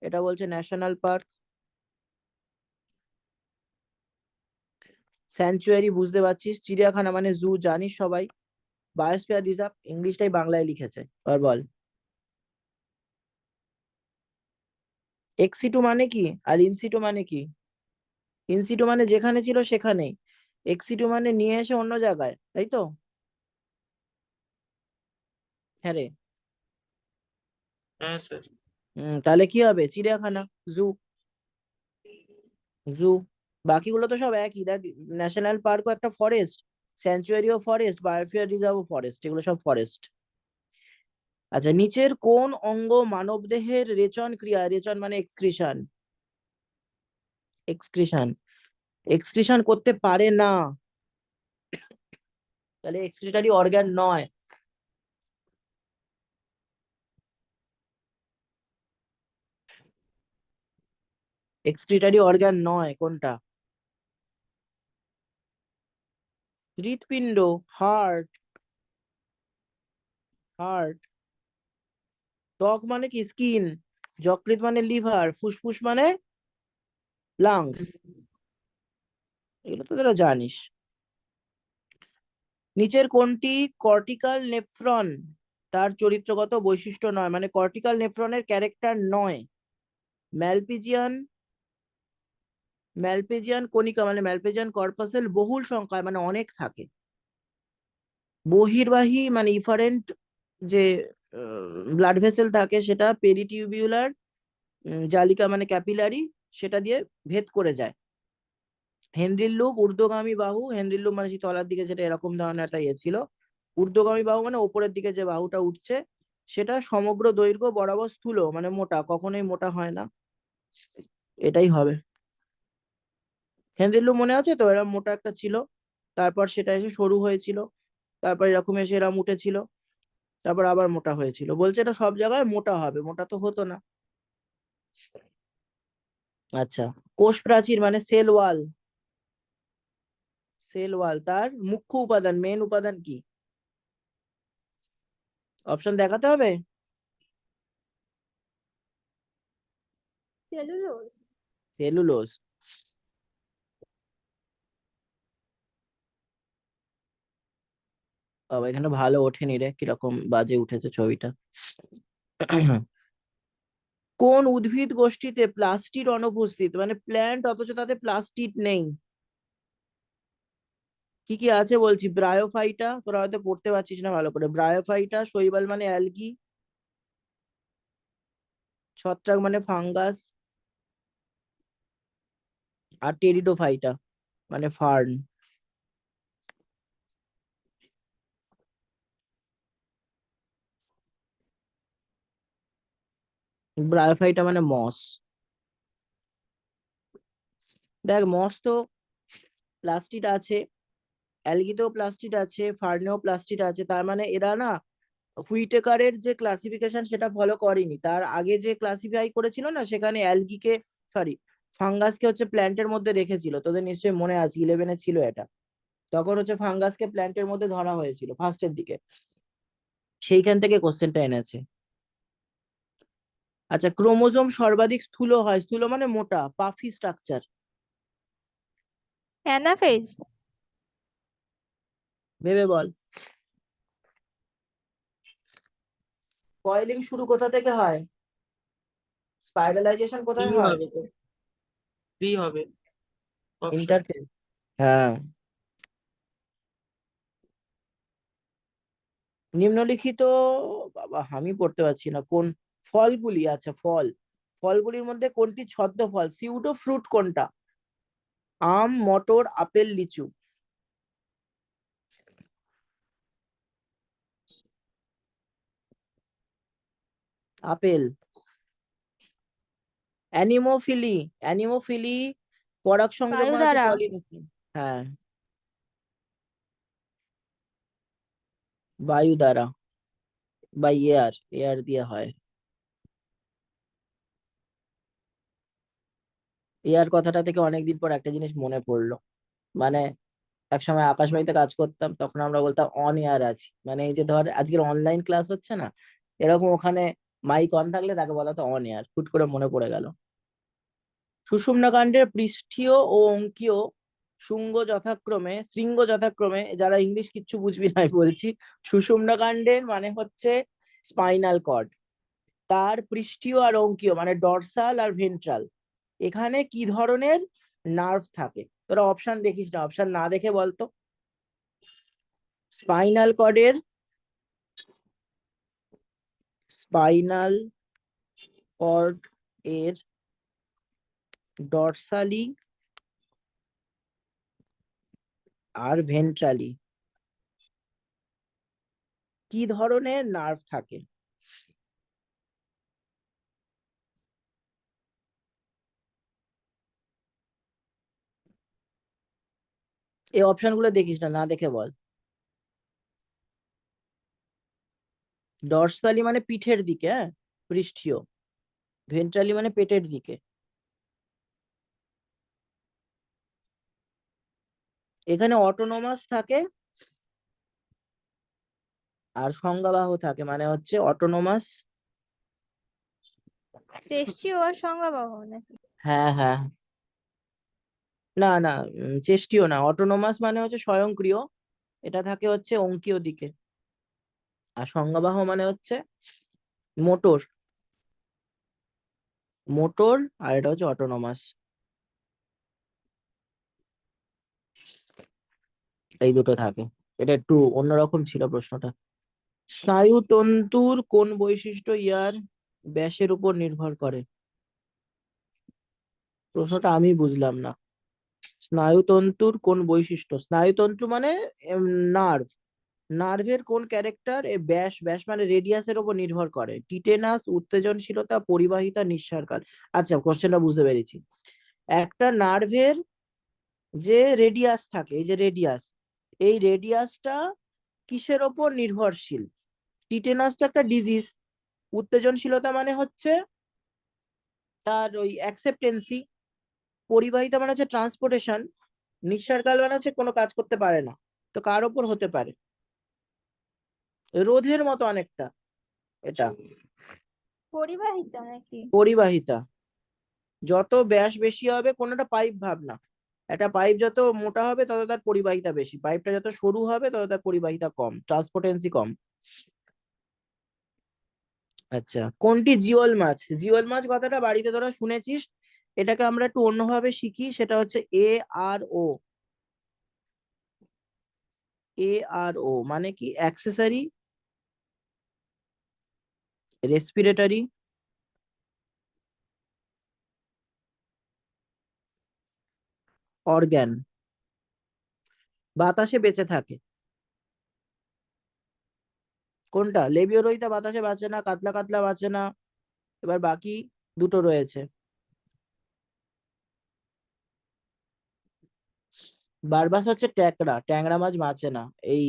এটা বলছে ন্যাশনাল পার্ক। স্যাংচুয়ারি বুঝতে পারছিস, চিড়িয়াখানা মানে জু জানিস সবাই। বায়োস্ফিয়ার রিজার্ভ ইংলিশটাই বাংলায় লিখেছে, আর বল এক্সি2 মানে কি আর ইনসিটু মানে কি? ইনসিটু মানে যেখানে ছিল সেখানেই, এক্সিটু মানে নিয়ে এসে অন্য জায়গায়, তাই তো? হ্যাঁ রে। হ্যাঁ স্যার। তাহলে কি হবে? চিড়িয়াখানা, জু, জু। বাকিগুলো তো সব একই, দেখ ন্যাশনাল পার্কও একটা ফরেস্ট, স্যাংচুয়ারি ও ফরেস্ট, বায়োস্ফিয়ার রিজার্ভ ও ফরেস্ট, এগুলো সব ফরেস্ট। আচ্ছা, নিচের কোন অঙ্গ মানবদেহের রেচন ক্রিয়া, রেচন মানে এক্সক্রিশন, এক্সক্রিশন এক্সক্রিশন করতে পারে না, তাহলে এক্সক্রিটরি অর্গান নয়। এক্সক্রিটরি অর্গান নয় কোনটা? হৃৎপিণ্ড, হার্ট, হার্ট। ত্বক মানে কি? স্কিন। যকৃৎ মানে লিভার, ফুসফুস মানে লাংস। এগুলো তো তোরা জানিস। নিচের কোনটি কর্টিক্যাল নেফ্রন তার চরিত্রগত বৈশিষ্ট্য নয়, মানে কর্টিক্যাল নেফ্রনের ক্যারেক্টার নয়? ম্যালপিজিয়ান, ম্যালপেজিয়ান কণিকা মানে ম্যালপেজিয়ান কর্পাসেল বহুল সংখ্যায় মানে অনেক থাকে। বহির্বাহী মানে ইফারেন্ট যে ব্লাড ভেসেল থাকে সেটা পেরিটিউবিউলার, জালিকা মানে ক্যাপিলারি, সেটা দিয়ে ভেদ করে যায়। হেনরির লুপ ঊর্ধ্বগামী বাহু, হেনরির লুপ মানে সেই তলার দিকে যেটা এরকম ধরনের একটা ইয়ে ছিল, ঊর্ধ্বগামী বাহু মানে ওপরের দিকে যে বাহুটা উঠছে, সেটা সমগ্র দৈর্ঘ্য বরাবর স্থূল মানে মোটা, কখনোই মোটা হয় না, এটাই হবে। হেনরির লুপ মনে আছে তো, এরকম মোটা একটা ছিল, তারপর সেটা এসে সরু হয়েছিল, তারপর এরকম এসে এরকম উঠেছিল, তারপর আবার মোটা হয়েছিল। বলছে এটা সব জায়গায় মোটা হবে, মোটা তো হতো না। আচ্ছা, কোষ প্রাচীর মানে সেল ওয়াল, সেল ওয়াল তার মুখ্য উপাদান, মেন উপাদান কি? অপশন দেখাতে হবে? সেলুলোজ। সেলুলোজ। বাবা এখানে ভালো ওঠেনি রে, কিরকম বাজে উঠেছে ছবিটা। কোন উদ্ভিদ গোষ্ঠীতে প্লাস্টিড অনুপস্থিত, মানে প্ল্যান্ট অথচ তাতে প্লাস্টিড নেই? কি কি আছে বলছি, ব্রায়োফাইটা, তোরা হয়তো পড়তে পারছিস না ভালো করে, ব্রায়োফাইটা, শৈবাল মানে অ্যালগি, ছত্রাক মানে ফাঙ্গাস, আর টেরিডোফাইটা মানে ফার্ন। ব্রায়োফাইটা মানে মস। দেখ মস তো প্লাস্টিড আছে, অ্যালগিতেও প্লাস্টিড আছে, ফার্নেও প্লাস্টিড আছে, তার মানে এরা না হুইটেকারের যে ক্লাসিফিকেশন সেটা ফলো করেনি, তার আগে যে ক্লাসিফাই করেছিল না সেখানে অ্যালগিকে, সরি ফাঙ্গাসকে হচ্ছে প্ল্যান্টের মধ্যে রেখেছিল, তোদের নিশ্চয়ই মনে আছে 11-এ ছিল এটা, তখন হচ্ছে ফাঙ্গাসকে প্ল্যান্টের মধ্যে ধরা হয়েছিল ফার্স্টের দিকে, সেইখান থেকে কোশ্চেনটা এনেছে। আচ্ছা, ক্রোমোজোম সর্বাধিক স্থূল হয়, স্থূল মানে মোটা, পাফি স্ট্রাকচার? অ্যানাফেজ। ভেবে বল। কয়েলিং শুরু কোথা থেকে হয়? স্পাইরালাইজেশন কি কোথায় হয়? হবে তো? কি হবে অপশন? ইন্টারফেস। হ্যাঁ। নিম্নলিখিত, বাবা আমি পড়তে পারছি না, কোন ফলগুলি, আচ্ছা ফল, ফলগুলির মধ্যে কোনটি ছদ্ম ফল, সিউডো ফ্রুট কোনটা? আম, মটর, আপেল, লিচু? আপেল। অ্যানিমোফিলি, অ্যানিমোফিলি পরাগ সংযোগ বায়ু মানে হচ্ছে দ্বারা। পলিনেশন। হ্যাঁ, বায়ু দ্বারা বা এয়ার, এয়ার দিয়ে হয়। এয়ার কথাটা থেকে অনেকদিন পর একটা জিনিস মনে পড়লো, মানে একসময় আকাশবাণীতে কাজ করতাম, তখন আমরা বলতাম অন এয়ার আছি, মানে এই যে ধর আজকের অনলাইন ক্লাস হচ্ছে না, এরকম ওখানে মাইক অন থাকলে তাকে বলা হতো অন এয়ার, হুট করে মনে পড়ে গেল। সুষুম্নাকাণ্ডের পৃষ্ঠীয় ও অঙ্কীয় শৃঙ্গ যথাক্রমে, যারা ইংলিশ কিচ্ছু বুঝবি না আমি বলছি, সুষুম্নাকাণ্ডের মানে হচ্ছে স্পাইনাল কর্ড, তার পৃষ্ঠীয় আর অঙ্কীয় মানে ডরসাল আর ভেন্ট্রাল, এখানে কি ধরনের নার্ভ থাকে? তোরা অপশন দেখিস না, অপশন না দেখে বলতো। স্পাইনাল কর্ডের, স্পাইনাল কর্ড এর ডরসালি আর ভেন্ট্রালি, কি ধরনের নার্ভ থাকে? এই অপশন গুলো দেখিস না, না দেখে বল। ডর্সালি মানে পিঠের দিকে, হ্যাঁ, পৃষ্ঠীয়। ভেন্ট্রালি মানে পেটের দিকে। এখানে অটোনোমাস থাকে আর সংজ্ঞাবাহ থাকে, মানে হচ্ছে অটোনোমাস। চেষ্টীয় আর সংজ্ঞাবাহ নাকি? হ্যাঁ হ্যাঁ, না না, চেষ্টীয় না। অটোনোমাস মানে হচ্ছে স্বয়ংক্রিয়, এটা থাকে হচ্ছে অঙ্কীয় দিকে। আর সংজ্ঞাবাহ মানে হচ্ছে মোটর। মোটর, আর এটা হচ্ছে অটোনোমাস। এই দুটো থাকে। এটা একটু অন্যরকম ছিল প্রশ্নটা। স্নায়ুতন্তুর কোন বৈশিষ্ট্য ইয়ার ব্যাসের উপর নির্ভর করে? প্রশ্নটা আমি বুঝলাম না। স্নায়ুতন্তুর কোন বৈশিষ্ট্য? স্নায়ুতন্ত্র মানে নার্ভ। নার্ভের কোন ক্যারেক্টার এ ব্যাস, ব্যাস মানে রেডিয়াসের উপর নির্ভর করে? টিটেনাস, উত্তেজনশীলতা, পরিবাহিতা, নিঃসারকাল। আচ্ছা, কোশ্চেনটা বুঝতে পেরেছি। একটা নার্ভের যে রেডিয়াস থাকে, এই যে রেডিয়াস, এই রেডিয়াসটা কিসের ওপর নির্ভরশীল? টিটেনাস তো একটা ডিজিজ। উত্তেজনশীলতা মানে হচ্ছে তার ওই অ্যাকসেপ্টেন্সি। পরিবাহিতা মানে হচ্ছে ট্রান্সপোর্টেশন। নিঃসারকাল মানে হচ্ছে কোনো কাজ করতে পারে না। তো কার ওপর হতে পারে? রোধের মতো অনেকটা এটা। পরিবাহিতা নাকি? পরিবাহিতা। যত ব্যাস বেশি হবে, কোনোটা পাইপ ভাবনা, একটা পাইপ যত মোটা হবে তত তার পরিবাহিতা বেশি, পাইপটা যত সরু হবে তত তার পরিবাহিতা কম, ট্রান্সপোর্টেন্সি কম। আচ্ছা, কোনটি জিওল মাছ? জিওল মাছ কথাটা বাড়িতে তোরা শুনেছিস, এটাকে আমরা একটু অন্যভাবে শিখি, সেটা হচ্ছে ARO। ARO মানে কি? Accessory respiratory organ. বাতাসে বেঁচে থাকে। কোনটা? লেবিওরোইটা বাতাসে বাঁচে না, কাতলা কাতলা বাঁচে না। এবার বাকি দুটো রয়েছে। বারবাস হচ্ছে ট্যাংরা, ট্যাংরা মাছ বাঁচে না। এই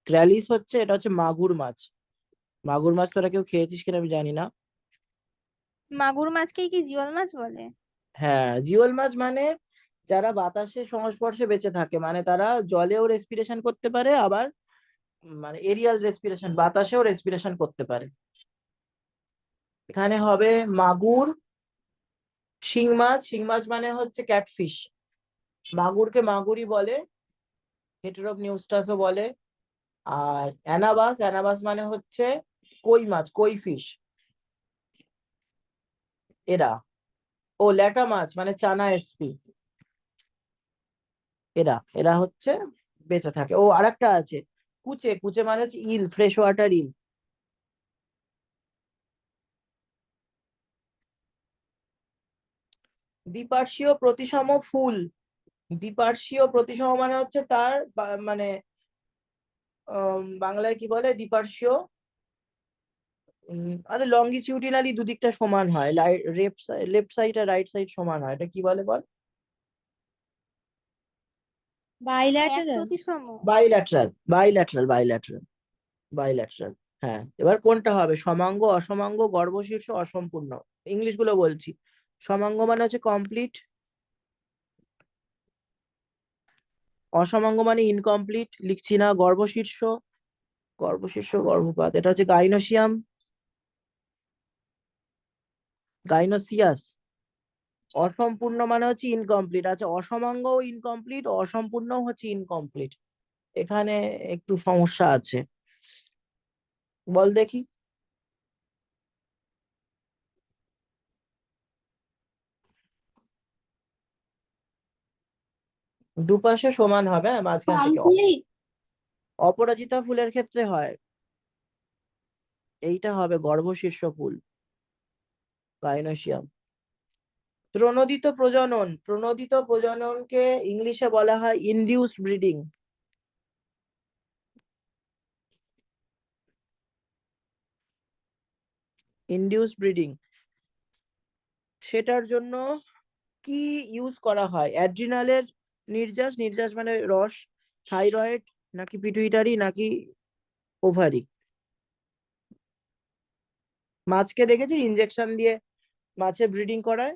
ক্র্যালিস হচ্ছে, এটা হচ্ছে মাগুর মাছ। মাগুর মাছ তোরা কেউ খেয়েছিস কিনা আমি জানি না। মাগুর মাছকেই কি জিওল মাছ বলে? হ্যাঁ, জিওল মাছ মানে যারা বাতাসের সংস্পর্শে বেঁচে থাকে, মানে তারা জলেও রেসপিরেশন করতে পারে, আবার মানে এরিয়াল রেসপিরেশন, বাতাসেও রেসপিরেশন করতে পারে। এখানে হবে মাগুর, শিং মাছ। শিং মাছ মানে হচ্ছে ক্যাটফিশ। মাগুরকে মাগুরই বলে, হেটেরোপনিউস্টাসও বলে। আর অ্যানাবাস, অ্যানাবাস মানে হচ্ছে কই মাছ, কই ফিশ এরা। ও ল্যাটা মাছ মানে চানা এসপি। এরা এরা হচ্ছে বেঁচে থাকে। ও আরেকটা আছে, কুচে। কুচে মানে হচ্ছে ইল, ফ্রেশ ওয়াটার ইল। দ্বিপার্শ্বীয় প্রতিসম ফুল। দ্বিপার্শ্বীয় প্রতিসম মানে হচ্ছে তার মানে বাংলায় কি বলে দ্বিপার্শ্বীয়? আরে লঙ্গিটিউডিনালি দুদিকটা সমান হয়, লেফট সাইড আর রাইট সাইড সমান হয়, এটা কি বলে বল? এক প্রতিসম। Bilateral, bilateral, bilateral, bilateral. হ্যাঁ, এবার কোনটা হবে? সমাঙ্গ, অসমাঙ্গ, গর্ভশীর্ষ, অসম্পূর্ণ। ইংলিশ গুলো বলছি। সমাঙ্গ মানে হচ্ছে কমপ্লিট, অসমাঙ্গ মানে ইনকমপ্লিট, লিখছি না। গর্ভশীর্ষ, গর্ভশীর্ষ গর্ভপাত, এটা হচ্ছে গাইনোসিয়াম, গাইনোসিয়াস। অসম্পূর্ণ মানে হচ্ছে ইনকমপ্লিট। আচ্ছা, অসমাঙ্গ ইনকমপ্লিট, অসম্পূর্ণ হচ্ছে ইনকমপ্লিট। এখানে একটু সমস্যা আছে, বল দেখি। দুপাশে সমান হবে, হ্যাঁ, মাঝখান থেকে। কমপ্লিট। অপরাজিতা ফুলের ক্ষেত্রে হয়। এইটা হবে গর্ভশীর্ষ ফুল, গাইনোসিয়াম। প্রণোদিত প্রজনন, প্রণোদিত প্রজননকে ইংলিশে বলা হয় ইনডিউসড ব্রিডিং। ইনডিউসড ব্রিডিং, সেটার জন্য কি ইউজ করা হয়? অ্যাড্রিনালের নির্যাস, নির্যাস মানে রস, থাইরয়েড নাকি পিটুইটারি নাকি ওভারি? মাছকে দেখেছি ইনজেকশন দিয়ে মাছের ব্রিডিং করায়?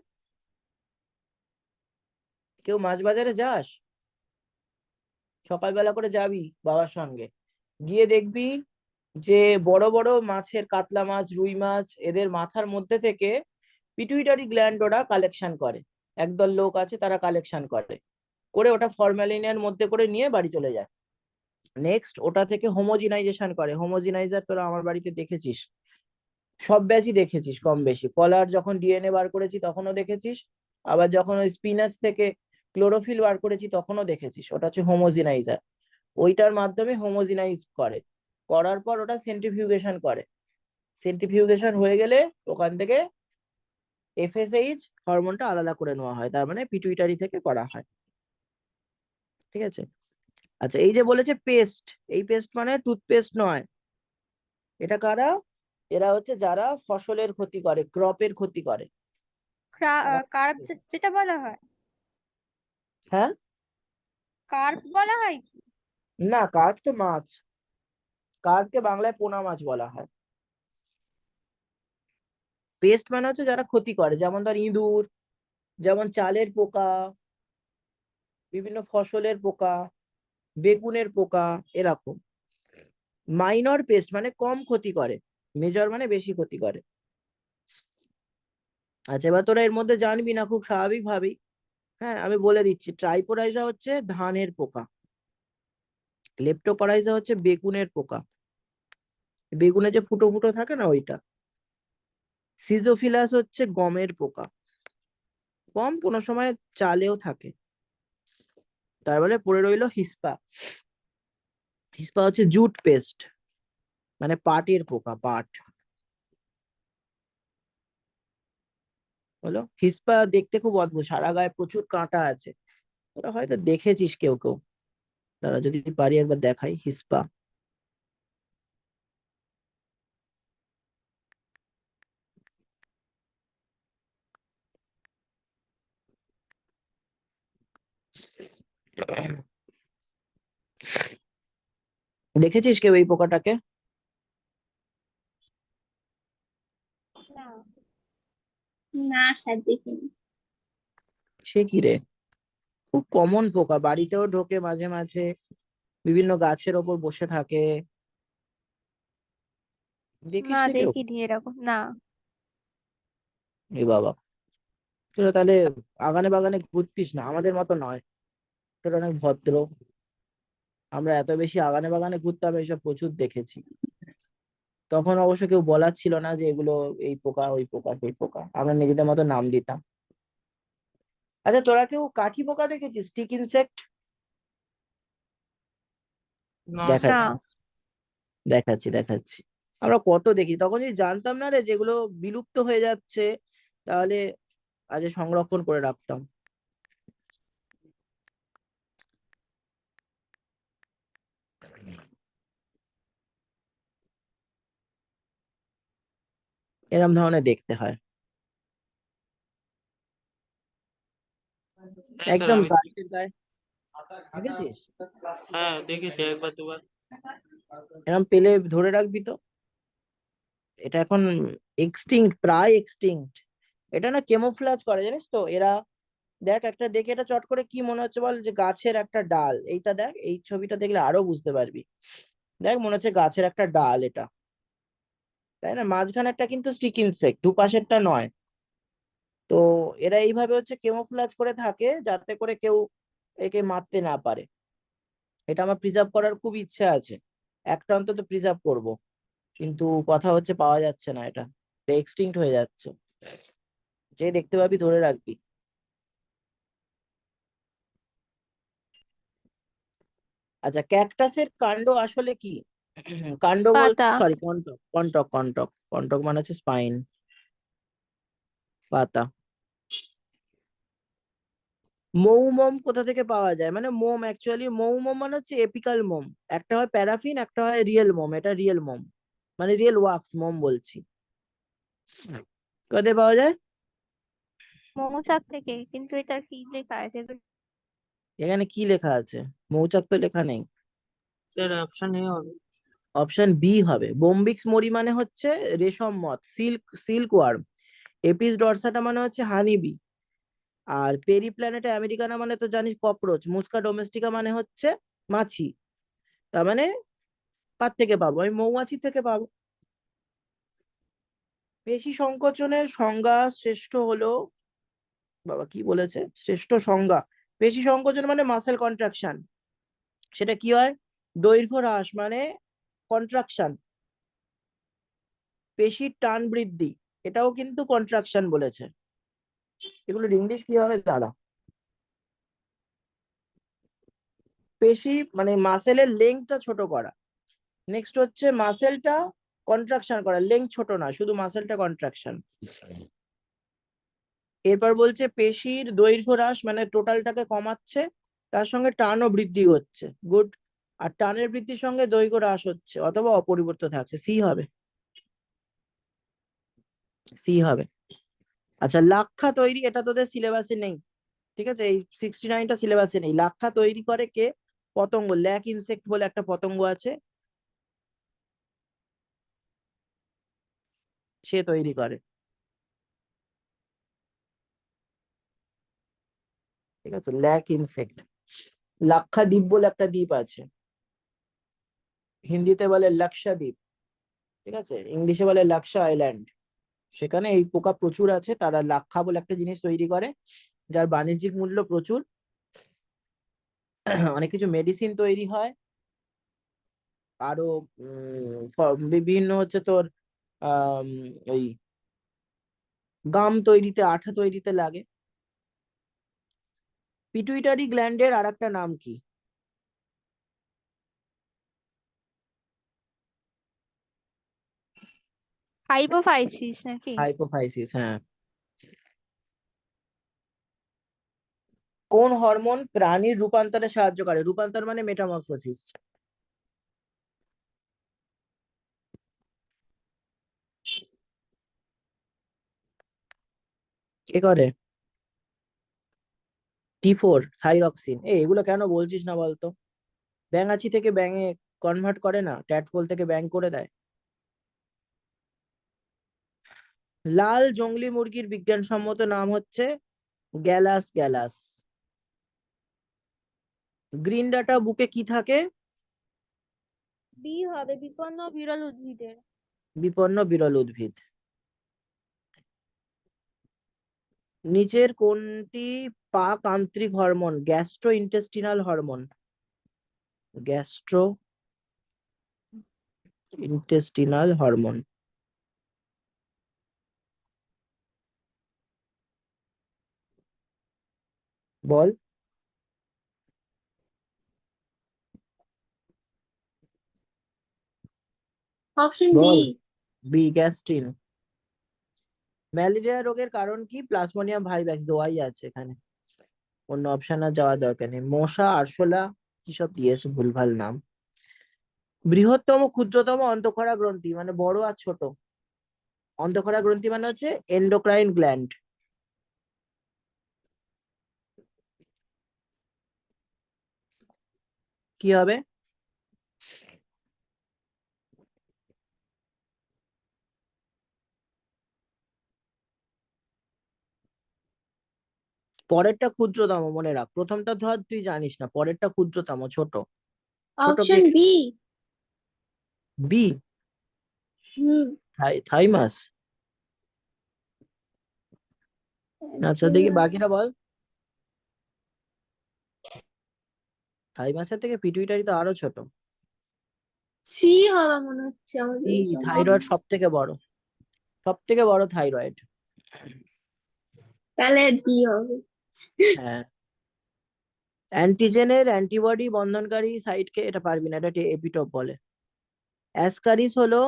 কেউ মাছ বাজারে যাস? সকালবেলা করে যাবি বাবার সঙ্গে, গিয়ে দেখবি যে বড় বড় মাছের, কাতলা মাছ, রুই মাছ, এদের মাথার মধ্যে থেকে পিটুইটারি গ্ল্যান্ড ওরা কালেকশন করে। একদল লোক আছে তারা কালেকশন করে, করে ওটা ফরম্যালিনের মধ্যে করে নিয়ে বাড়ি চলে যায়। নেক্সট ওটা থেকে হোমোজিনাইজেশন করে। হোমোজিনাইজার তোরা আমার বাড়িতে দেখেছিস, সব ব্যাচই দেখেছিস কম বেশি। কলার যখন ডিএনএ বার করেছি তখনও দেখেছিস, আবার যখন ওই স্পিনাচ থেকে ক্লোরোফিল বার করেছি তখনও দেখেছিস। ওটা হচ্ছে হোমোজিনাইজার। ওইটার মাধ্যমে হোমোজিনাইজ করে, করার পর ওটা সেন্ট্রিফিউগেশন করে। সেন্ট্রিফিউগেশন হয়ে গেলে ওখান থেকে এফএসএইচ হরমোনটা আলাদা করে নেওয়া হয়, তার মানে পিটুইটারি থেকে করা হয়। ঠিক আছে? আচ্ছা, এই যে বলেছে পেস্ট, এই পেস্ট মানে টুথপেস্ট নয়। এটা কারা? এরা হচ্ছে যারা ফসলের ক্ষতি করে, ক্রপের ক্ষতি করে। কার্প যেটা বলা হয়, হ্যাঁ, কার্প বলা হয় কি? না, কার্প তো মাছ, কার্পকে বাংলায় পোনা মাছ বলা হয়। পেস্ট মানে হচ্ছে যারা ক্ষতি করে, যেমন ধর ইঁদুর, যেমন চালের পোকা, বিভিন্ন ফসলের পোকা, বেগুনের পোকা, এরকম। মাইনর পেস্ট মানে কম ক্ষতি করে, মেজর মানে বেশি ক্ষতি করে। আচ্ছা, এবার তোরা এর মধ্যে জানবি না খুব স্বাভাবিক ভাবেই। হ্যাঁ, আমি বলে দিচ্ছি, ট্রাইপোরাইজা হচ্ছে ধানের পোকা, লেপ্টোপারাইজা হচ্ছে বেগুনের পোকা, বেগুনে যে ফুটো ফুটো থাকে না ওইটা। সিজোফিলাস হচ্ছে গমের পোকা, গম কোনো সময় চালেও থাকে। তারপরে পড়ে রইলো হিসপা। হিসপা হচ্ছে জুট পেস্ট, মানে পাটের পোকা, পাট। হলো হিসপা, দেখতে খুব অদ্ভুত, সারা গায়ে প্রচুর কাঁটা আছে। ওরা হয়তো দেখেছিস কেউ কেউ, তারা যদি পারি একবার দেখাই হিসপা। দেখেছিস কেউ এই পোকাটাকে? না। না স্যার, দেখিনি। সে কি রে, খুব কমন পোকা, বাড়িতেও ঢোকে মাঝে মাঝে, বিভিন্ন গাছের ওপর বসে থাকে। দেখিস না, নি কেউ? দেখিনি এরকম, না। এ বাবা, তোরা তাহলে আগানে বাগানে ঘুরতিস না, আমাদের মতো নয়, তোরা অনেক ভদ্র। আমরা এত বেশি আগানে বাগানে ঘুরতাম, এইসব প্রচুর দেখেছি। তখন অবশ্য কেউ বলার ছিল না যে এগুলো এই পোকা ওই পোকা সেই পোকা, আমরা নিজেদের মতো নাম দিতাম। আচ্ছা, তোরা কেউ কাঠি পোকা দেখেছিস, স্টিক ইনসেক্ট? না দেখা, না। দেখাচ্ছি দেখাচ্ছি। আমরা কত দেখি, তখন যদি জানতাম না রে যেগুলো বিলুপ্ত হয়ে যাচ্ছে, তাহলে আজ সংরক্ষণ করে রাখতাম। এরম ধরনের দেখতে হয়, হ্যাঁ স্যার, একদম আমি গাছের গায়ে। দেখেছিস? হ্যাঁ দেখেছি একবার দুবার। এরম পেলে ধরে রাখবি তো। এটা এখন এক্সটিংক্ট, প্রায় এক্সটিংক্ট। এটা না কেমোফ্লাজ করে, জানিস তো এরা। দেখ, একটা দেখে এটা চট করে কি মনে হচ্ছে বল, যে গাছের একটা ডাল। এইটা দেখ, এই ছবিটা দেখলে আরো বুঝতে পারবি। দেখ, মনে হচ্ছে গাছের একটা ডাল এটা, তাই না? মাঝখানেরটা কিন্তু স্টিক ইনসেক্ট, দুপাশেরটা নয়। তো এরা এইভাবে হচ্ছে কেমোফ্লাজ করে থাকে, যাতে করে কেউ একে মারতে না পারে। এটা আমার প্রিজার্ভ করার খুব ইচ্ছে আছে, একটা অন্তত প্রিজার্ভ করব। কিন্তু কথা হচ্ছে পাওয়া যাচ্ছে না, এটা এক্সটিংক্ট হয়ে যাচ্ছে। যে দেখতে পাবি ধরে রাখবি। আচ্ছা, ক্যাকটাসের কাণ্ড আসলে কি? কাণ্ড বল, পাতা। Sorry, contact, contact, contact, contact মানে হচ্ছে স্পাইন, পাতা। মৌমম কোথা থেকে পাওয়া যায়? মানে মোম, অ্যাকচুয়ালি মৌমম মানে হচ্ছে এপিকাল মোম। একটা হয় প্যারাফিন, একটা হয় রিয়েল মোম। এটা রিয়েল মোম, মানে রিয়েল ওয়াক্স মোম বলছি। কোথায় পাওয়া যায়? মৌচাক থেকে, কিন্তু এটার কি লেখা আছে এখানে কি লেখা আছে? মৌচাক তো লেখা নেই। স্যার অপশন এ হবে। অপশন বি হবে। বোম্বিক্স মরি মানে হচ্ছে রেশম মথ, সিল্ক ওয়ার্ম। এপিস ডরসাটা মানে হচ্ছে হানি বি। আর পেরিপ্ল্যানেটা আমেরিকানা মানে তো জানিস ককরোচ। মুস্কা ডোমেস্টিকা মানে হচ্ছে মাছি। তার মানে কার থেকে পাবো? আমি মৌমাছি থেকে পাবো। পেশি সংকোচনের সংজ্ঞা শ্রেষ্ঠ হলো, বাবা কি বলেছে, শ্রেষ্ঠ সংজ্ঞা। পেশি সংকোচন মানে মাসেল কন্ট্রাকশন। সেটা কি হয়? দৈর্ঘ্য হ্রাস মানে কন্ট্রাকশন। পেশির টান বৃদ্ধি, এটাও কিন্তু কন্ট্রাকশন বলেছে। এগুলোর ইংলিশ কি হবে দাঁড়া। পেশি মানে মাসেলের লেংথটা ছোট করা। নেক্সট হচ্ছে মাসেলটা কন্ট্রাকশন করা, লেংথ ছোট না, শুধু মাসেলটা কন্ট্রাকশন। এরপর বলছে পেশির দৈর্ঘ্য হ্রাস মানে টোটালটাকে কমাচ্ছে, তার সঙ্গে টানও বৃদ্ধি হচ্ছে। গুড। আর টানের বৃদ্ধির সঙ্গে দৈর্ঘ্য হ্রাস হচ্ছে অথবা অপরিবর্তিত থাকছে। সি হবে, সি হবে। আচ্ছা, লাক্ষা তৈরি, এটা তোদের সিলেবাসে নেই, ঠিক আছে? এই 69টা সিলেবাসে নেই। লাক্ষা তৈরি করে কে? পতঙ্গ। ল্যাক ইনসেক্ট বলে একটা পতঙ্গ আছে, সে তৈরি করে। ঠিক আছে, ল্যাক ইনসেক্ট। লাক্ষা দ্বীপ বলে একটা দ্বীপ আছে, হিন্দিতে বলে লাক্ষাদ্বীপ, ঠিক আছে, ইংলিশে বলে লাক্ষা আইল্যান্ড। সেখানে এই পোকা প্রচুর আছে, তারা লাক্ষা বলে একটা জিনিস তৈরি করে, যার বাণিজ্যিক মূল্য প্রচুর। অনেক কিছু মেডিসিন তৈরি হয়। আরো বিভিন্ন হচ্ছে তোর আহ ওই গাম তৈরিতে, আঠা তৈরিতে লাগে। পিটুইটারি গ্ল্যান্ডের আর একটা নাম কি? হাইপোফাইসিস নাকি? হাইপোফাইসিস, হ্যাঁ। কোন হরমোন প্রাণীর রূপান্তরে সাহায্য করে? রূপান্তর মানে মেটামরফোসিস। কে করে? T4 thyroxine. এগুলো কেন বলছিস না বলতো? ব্যাঙাচি থেকে ব্যাঙে কনভার্ট করে না, ট্যাডপোল থেকে ব্যাঙ করে দেয়। লাল জংলি মুরগির বিজ্ঞানসম্মত নাম হচ্ছে গ্যালাস গ্যালাস। গ্রিন ডাটা বুকে কি থাকে? বি হবে, বিপন্ন ও বিরল উদ্ভিদের। বিপন্ন বিরল উদ্ভিদ। নিচের কোনটি পাক আন্তরিক হরমোন? Gastro intestinal hormone. Gastro intestinal hormone. বল। Option B. বল। B gastrin. ম্যালেরিয়া রোগের কারণ কি? প্লাজমোডিয়াম ভাইরাস, দোয়াই আছে এখানে, অন্য অপশন আর যাওয়ার দরকার নেই। মশা, আরশোলা, কি সব দিয়েছে ভুলভাল নাম। বৃহত্তম ক্ষুদ্রতম অন্তঃক্ষরা গ্রন্থি মানে বড় আর ছোট। অন্তঃক্ষরা গ্রন্থি মানে হচ্ছে এন্ডোক্রাইন গ্ল্যান্ড। কি হবে? পরেরটা ক্ষুদ্রতম, মনে রাখ। প্রথমটা ধর তুই জানিস না, পরেরটা ক্ষুদ্রতম, ছোট। ছোট কে? Option B. বি। হুম। থাইমাস। আচ্ছা দেখি বাকিটা বল। থাইমাসের থেকে পিটুইটারি তো আরো ছোট। সি হবে মনে হচ্ছে আমাদের সম্ভব। থাইরয়েড সব থেকে বড়, সব থেকে বড় থাইরয়েড। তাহলে ডি হবে। হ্যাঁ। অ্যান্টিজেনের অ্যান্টিবডি বন্ধনকারী সাইটকে, এটা পারবি না, এটা এপিটোপ বলে। অ্যাসকারিস হলো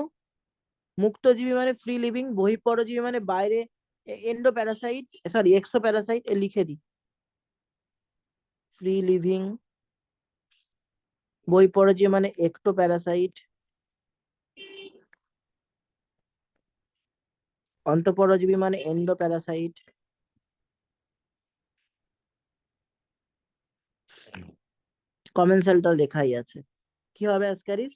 মুক্তজীবী মানে ফ্রি লিভিং, বহিঃপরজীবী মানে বাইরে, endoparasite, sorry exoparasite, লিখে দি। ফ্রি লিভিং, বহিঃপরজীবী মানে একটো প্যারাসাইট। অন্তঃপরজীবী মানে এন্ডোপ্যারাসাইট। কমেন্সালটা লেখাই আছে, কি হবে অ্যাসক্যারিস?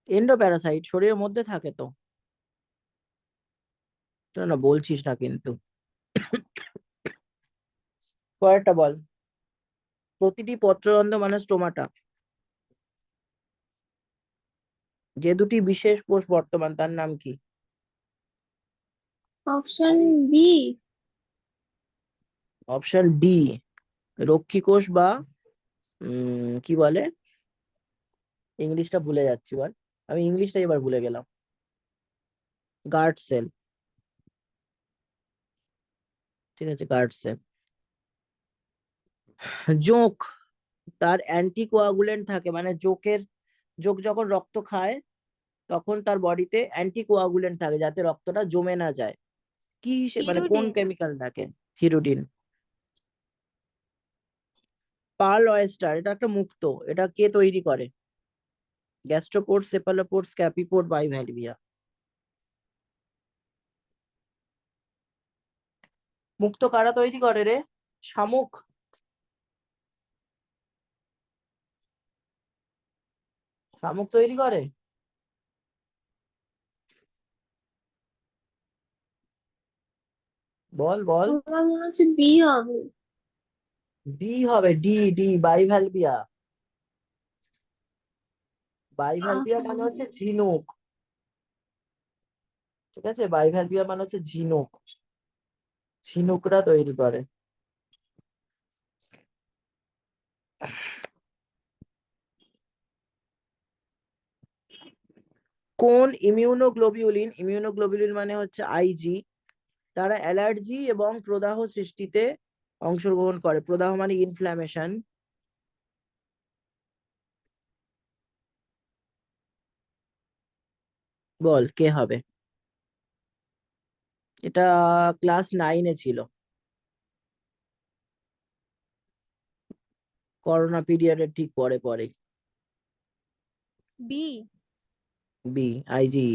এন্ডোপ্যারাসাইট শরীরের মধ্যে থাকে তো, না বলছিস না কিন্তু। পরেরটা বল। প্রতিটি পত্ররন্ধ্র মানে স্টোমাটা। যে দুটি বিশেষ কোষ বর্তমান তার নাম কি? Option B. অপশন ডি, রক্ষী কোষ বা কি বলে, ইংলিশটা ভুলে যাচ্ছি, বল। আমি ইংলিশটা এবার ভুলে গেলাম। Guard cell. ঠিক আছে, গার্ড সেল। জোঁক, তার অ্যান্টিকোয়াগুলেন্ট থাকে, মানে জোঁক যখন রক্ত খায় তখন তার বডিতে অ্যান্টিকোয়াগুলেন্ট থাকে যাতে রক্তটা জমে না যায়। কি মানে কোন হিরুডিন। কেমিক্যাল থাকে? হিরোডিন। পার্ল অয়েস্টার, এটা একটা মুক্তো, এটা কে তৈরি করে? গ্যাস্ট্রোপোড, সেফালোপোড, স্ক্যাপিপোড, বাইভ্যালভিয়া। মুক্তো কারা তৈরি করে রে? শামুক? শামুক তৈরি করে? বল বল। আমার মনে হচ্ছে বি হবে। ডি হবে, ডি ডি, বাইভ্যালভিয়া। বাইভ্যালভিয়া মানে হচ্ছে ঝিনুক। ঠিক আছে, বাইভ্যালভিয়া মানে হচ্ছে ঝিনুক, ঝিনুকরা তৈরি করে। কোন ইমিউনোগ্লোবিউলিন মানে হচ্ছে আইজি, তারা অ্যালার্জি এবং প্রদাহ সৃষ্টিতে অংশগ্রহণ করে? প্রদাহ মানে ইনফ্ল্যামেশন। বল কে হবে? এটা ক্লাস 9-এ ছিল, করোনা পিরিয়ডের ঠিক পরে পরে। বি। B, IG.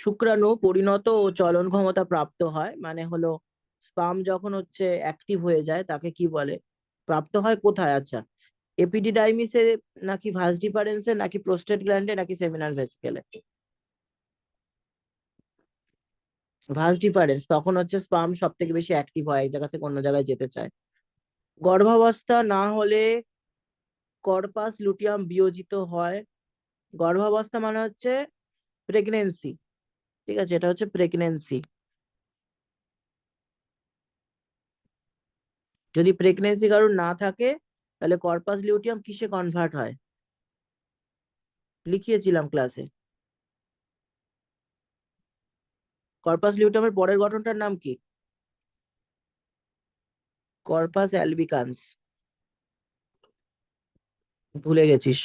শুক্রাণু পরিণত ও চলন ক্ষমতা প্রাপ্ত হয়, মানে হলো স্পাম যখন হচ্ছে অ্যাক্টিভ হয়ে যায় তাকে কি বলে? প্রাপ্ত হয় কোথায়? আচ্ছা, এপিডিডাইমিসে, নাকি ভাস ডিফারেন্সে, নাকি প্রোস্টেট গ্ল্যান্ডে, নাকি সেমিনাল ভেসিকেলে? ভাস ডিফারেন্স, তখন হচ্ছে স্পাম সব থেকে বেশি অ্যাক্টিভ হয়, এক জায়গা থেকে অন্য জায়গায় যেতে চায়। গর্ভাবস্থা না হলে কর্পাস লুটিয়াম বিয়োজিত হয়। গর্ভাবস্থা মানে হচ্ছে প্রেগনেন্সি। ঠিক আছে, এটা হচ্ছে প্রেগনেন্সি। যদি প্রেগনেন্সি কারোর না থাকে তাহলে কর্পাস লিউটিয়াম কিসে কনভার্ট হয়? লিখিয়েছিলাম ক্লাসে। কর্পাস লিউটিয়ামের পরের গঠনটার নাম কি? Corpus albicans. ভুলে গেছিস।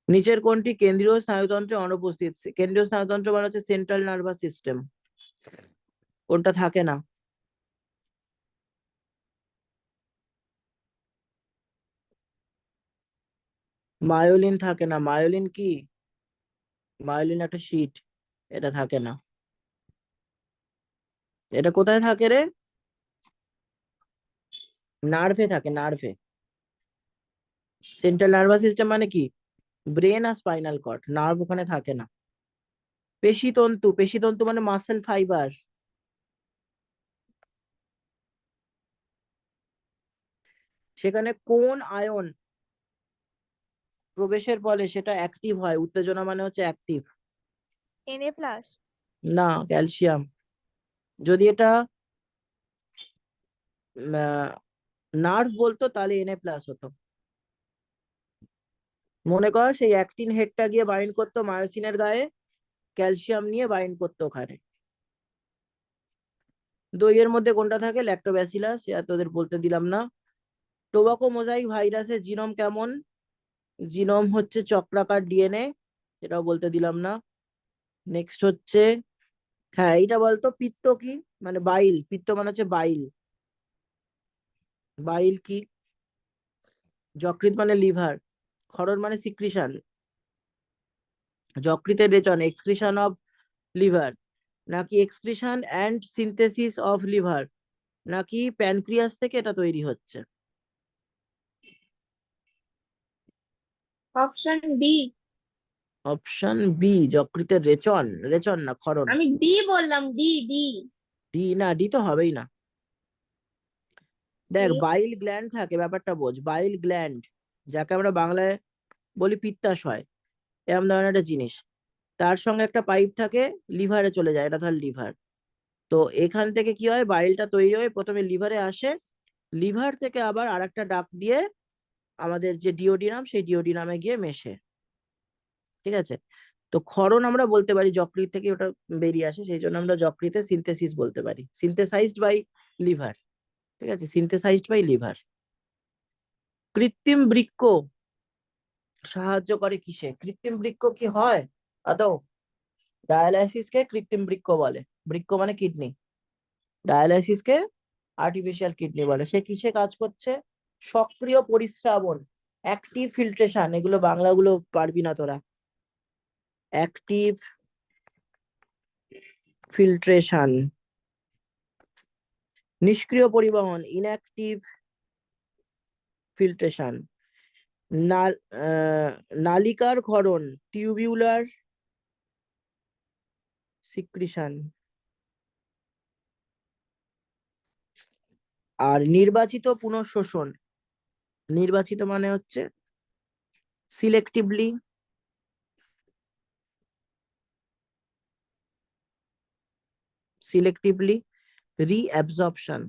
নিচের কোনটি কেন্দ্রীয় স্নায়ুতন্ত্রে অনুপস্থিত? কেন্দ্রীয় স্নায়ুতন্ত্র মানে হচ্ছে সেন্ট্রাল নার্ভাস সিস্টেম, কোনটা থাকে না? মায়োলিন থাকে না। মায়োলিন কি? মায়োলিন একটা শীট, এটা থাকে না। এটা কোথায় থাকে রে? নার্ভে থাকে, নার্ভে। সেন্ট্রাল নার্ভাস সিস্টেম মানে কি? ব্রেন আর স্পাইনাল কর্ড, নার্ভ ওখানে থাকে না। পেশিতন্তু, পেশিতন্তু মানে মাসেল ফাইবার। সেখানে কোন আয়ন প্রবেশের ফলে সেটা অ্যাক্টিভ হয়? উত্তেজনা মানে হচ্ছে অ্যাক্টিভ। Na+। না, ক্যালসিয়াম। যদি এটা নার্ভ বলতো তাহলে Na+ হতো। মনে কর সেই অ্যাক্টিন হেডটা গিয়ে বাইন্ড করতো মায়োসিনের গায়ে, ক্যালসিয়াম নিয়ে বাইন্ড করতো ওখানে। দইয়ের মধ্যে কোনটা থাকে? ল্যাক্টোব্যাসিলাস, তোদের বলতে দিলাম না। টোবাকো মোজাইক ভাইরাসের জিনোম কেমন? জিনোম হচ্ছে চক্রাকার ডিএনএ, এটাও বলতে দিলাম না। নেক্সট হচ্ছে, হ্যাঁ এইটা বলতো, পিত্ত কি? মানে বাইল, পিত্ত মানে হচ্ছে বাইল। বাইল কি? যকৃৎ মানে লিভার, ক্ষরণ মানে সিক্রিশন, যকৃতের রেচন এক্সক্রিশন অফ লিভার, নাকি excretion and synthesis of liver, নাকি প্যানক্রিয়াস থেকে এটা তৈরি হচ্ছে? Option D. অপশন বি, যকৃতের রেচন, রেচন না ক্ষরণ। আমি ডি বললাম, ডি ডি। ডি না, ডি তো হবেই না। দেখ, ডি। বাইল গ্ল্যান্ড থাকে, ব্যাপারটা বোঝ, বাইল গ্ল্যান্ড, যাকে আমরা বাংলায় বলি পিত্তাশয়, এরকম ধরনের একটা জিনিস, তার সঙ্গে একটা পাইপ থাকে, লিভারে চলে যায়, এটা ধর লিভার। তো এখান থেকে কি হয়, বাইলটা তৈরি হয়ে প্রথমে লিভারে আসে, লিভার থেকে আবার আরেকটা ডাক দিয়ে আমাদের যে ডিওডিনাম, সেই ডিওডিনামে গিয়ে মেশে। ঠিক আছে? তো ক্ষরণ আমরা বলতে পারি যকৃৎ থেকে ওটা বেরিয়ে আসে, সেই জন্য আমরা যকৃতে সিনথেসিস বলতে পারি, সিনথেসাইজড বাই লিভার। ঠিক আছে, সিনথেসাইজড বাই লিভার। কৃত্রিম বৃক্ক সাহায্য করে কিসে? কৃত্রিম বৃক্ক কি হয় আদৌ? ডায়ালাইসিস কে কৃত্রিম বৃক্ক বলে, বৃক্ক মানে কিডনি, ডায়ালাইসিস কে আর্টিফিশিয়াল কিডনি বলে। সে কিসে কাজ করছে? সক্রিয় পরিস্রাবন, অ্যাক্টিভ ফিল্ট্রেশন, এগুলো বাংলাগুলো পারবি না তোরা। অ্যাক্টিভ ফিল্ট্রেশন, নিষ্ক্রিয় পরিবহন, ইনঅ্যাক্টিভ ফিল্ট্রেশন, নালিকার ক্ষরণ, টিউবিউলার সিক্রিশন, আর নির্বাচিত পুনঃশোষণ, নির্বাচিত মানে হচ্ছে সিলেক্টিভলি, সিলেক্টিভলি রিঅ্যাবজর্পশন।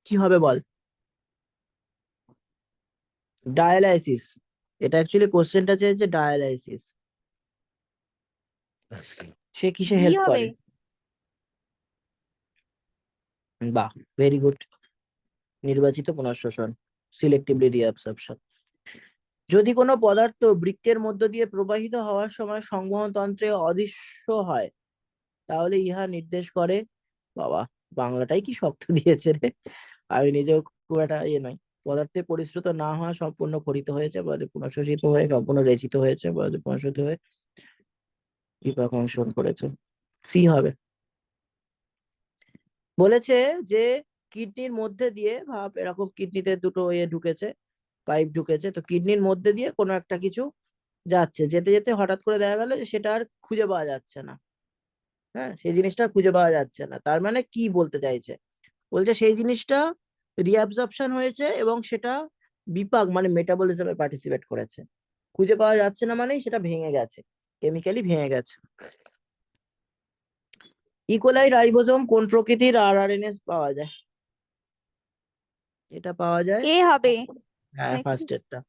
কি হবে বল? ডায়ালাইসিস, এটা অ্যাকচুয়ালি কোশ্চেনটা চেয়েছে ডায়ালাইসিস। সে কিসে ডি হেল্প হবে। করে? বাহ, ভেরি গুড, নির্বাচিত পুনঃশোষণ, সিলেক্টিভলি রিঅ্যাবজর্পশন। যদি কোনো পদার্থ বৃক্কের মধ্য দিয়ে প্রবাহিত হওয়ার সময় সংবহন তন্ত্রে অদৃশ্য হয়, তাহলে ইহা নির্দেশ করে, বাবা বাংলাটাই কি শক্ত দিয়েছে রে, আমি নিজেও খুব একটা ইয়ে নয়, পদার্থে পরিশ্রুত না হওয়া সম্পূর্ণ খরিত হয়েছে, পদার্থে পুনঃশোষিত হয়ে সম্পূর্ণ রেচিত হয়েছে, পদার্থে পুনঃশোষিত হয়ে বিপাক অংশগ্রহণ করেছে। সি হবে। বলেছে যে কিডনির মধ্যে দিয়ে, ভাব এরকম কিডনিতে দুটো ইয়ে ঢুকেছে, পাইপ ঢুকেছে, তো কিডনির মধ্যে দিয়ে কোনো একটা কিছু যাচ্ছে, যেতে যেতে হঠাৎ করে দেখা গেল যে সেটা আর খুঁজে পাওয়া যাচ্ছে না। হ্যাঁ, সেই জিনিসটা আর খুঁজে পাওয়া যাচ্ছে না, তার মানে কি বলতে চাইছে? বলছে সেই জিনিসটা রিঅ্যাবজর্পশন হয়েছে এবং সেটা বিপাক মানে মেটাবলিজমে পার্টিসিপেট করেছে। খুঁজে পাওয়া যাচ্ছে না মানেই সেটা ভেঙে গেছে, কেমিক্যালি ভেঙে গেছে। ইকোলাই রাইবোজোম কোন প্রকৃতির আরআরএনএ পাওয়া যায়? এটা পাওয়া যায়, এ হবে হ্যাঁ নাকি? ফার্স্ট এরটা।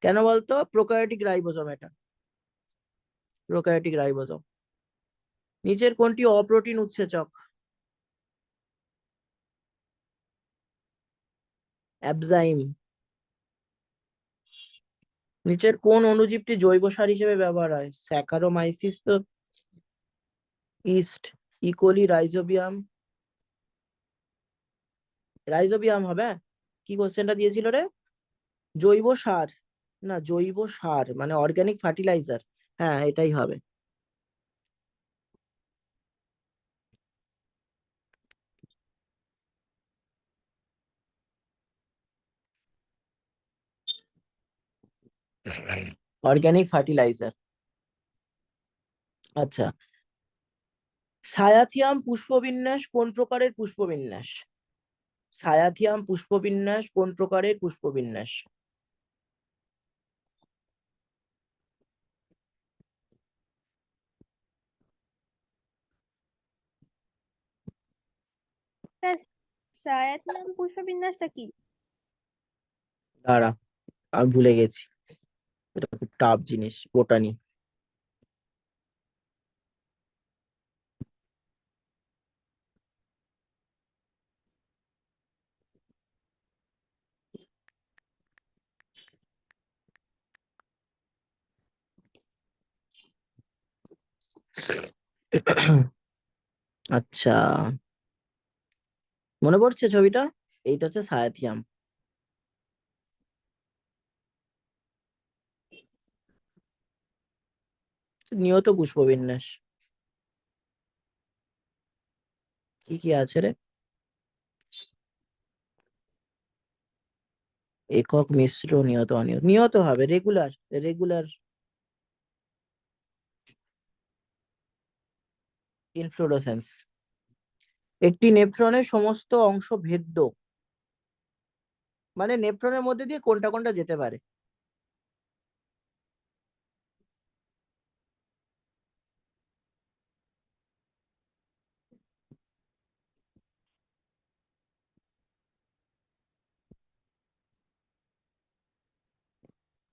কেন বলতো? প্রোক্যারিওটিক রাইবোজোম, এটা প্রোক্যারিওটিক রাইবোজোম। নিচের কোনটি অপ্রোটিন উৎসেচক? অ্যাবজাইম। নিচের কোন অণুজীবটি জৈব সার হিসেবে ব্যবহার হয়? স্যাকারোমাইসিস তো ইস্ট, ইকোলি, রাইজোবিয়াম, রাইজোবিয়াম হবে। কি কোশ্চেনটা দিয়েছিল রে? জৈব সার, না জৈব সার মানে অর্গানিক ফার্টিলাইজার, হ্যাঁ এটাই হবে। Organic fertiliser. আচ্ছা, সায়াথিয়াম পুষ্পবিন্যাস কোন প্রকারের পুষ্পবিন্যাস? সায়াথিয়াম পুষ্পবিন্যাস কোন প্রকারের পুষ্পবিন্যাস? সায়াথিয়াম পুষ্পবিন্যাসটা কি? দাঁড়া, আমি ভুলে গেছি, এটা খুব টাফ জিনিস, বোটানি। আচ্ছা, মনে পড়ছে ছবিটা? এইটা হচ্ছে সায়াথিয়াম। নিয়ত পুষ্পবিন্যাস কি কি আছে রে? একক, মিশ্র, নিয়ত, অনিয়ত। নিয়ত হবে, রেগুলার। Regular inflorescence. একটি নেফ্রনের সমস্ত অংশ ভেদ্য, মানে নেফ্রনের মধ্যে দিয়ে কোনটা কোনটা যেতে পারে?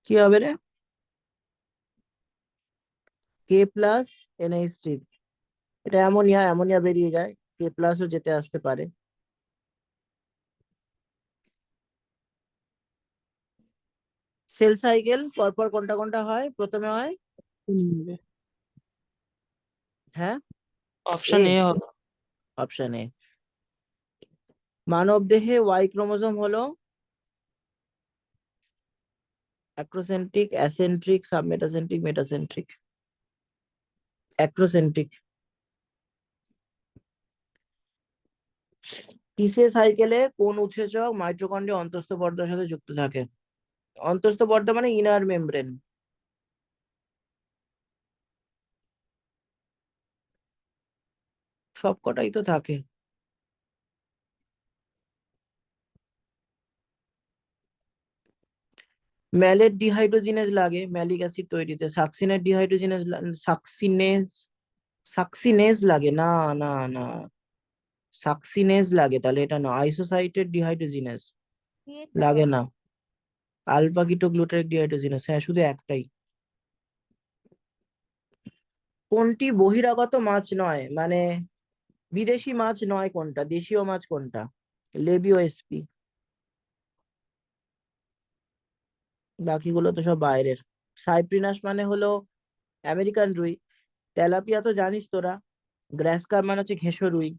কি হবে রে? কে প্লাস NH3, এটা অ্যামোনিয়া, অ্যামোনিয়া বেরিয়ে যায়, কে প্লাসও যেতে আসতে পারে। সেল সাইকেল পরপর কোনটা কোনটা হয়? প্রথমে হয়, হ্যাঁ, অপশন এ, এ হবে। Option A. মানব দেহে ওয়াই ক্রোমোজোম হলো acrocentric, acentric, submetacentric, metacentric. Acrocentric. টিসে সাইকেলে কোন উৎসেচক মাইটোকন্ড্রিয়া অন্তঃস্থ পর্দার সাথে যুক্ত থাকে? অন্তঃস্থ পর্দা মানে ইনার মেমব্রেন। সবকটাই তো থাকে। ম্যালেট ডিহাইড্রোজিনেজ লাগে ম্যালিক অ্যাসিড তৈরিতে। সাকসিনের ডিহাইড্রোজিনেজ, সাকসিনেজ লাগে না। না না, সাকসিনেজ লাগে, তাহলে এটা না। আইসোসাইটেট ডিহাইড্রোজিনেজ বিয়েটা লাগে হবে। না। আলফা কিটোগ্লুটারিক ডিহাইড্রোজিনেজ, হ্যাঁ, শুধু একটাই। কোনটি বহিরাগত মাছ নয়, মানে বিদেশি মাছ নয় কোনটা, দেশীয় মাছ কোনটা? লেবিও এসপি, বাকিগুলো তো সব বাইরের। সাইপ্রিনাস মানে হলো আমেরিকান রুই। তেলাপিয়া তো জানিস তোরা। গ্রাস কার্প মানে হচ্ছে ঘেঁষো রুই।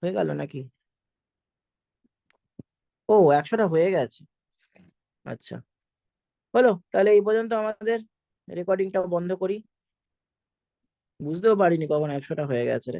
হয়ে গেল নাকি? ও, 100টা হয়ে গেছে। আচ্ছা, হলো তাহলে এই পর্যন্ত আমাদের রেকর্ডিংটা বন্ধ করি। বুঝতেও পারিনি কখন 100টা হয়ে গেছে রে।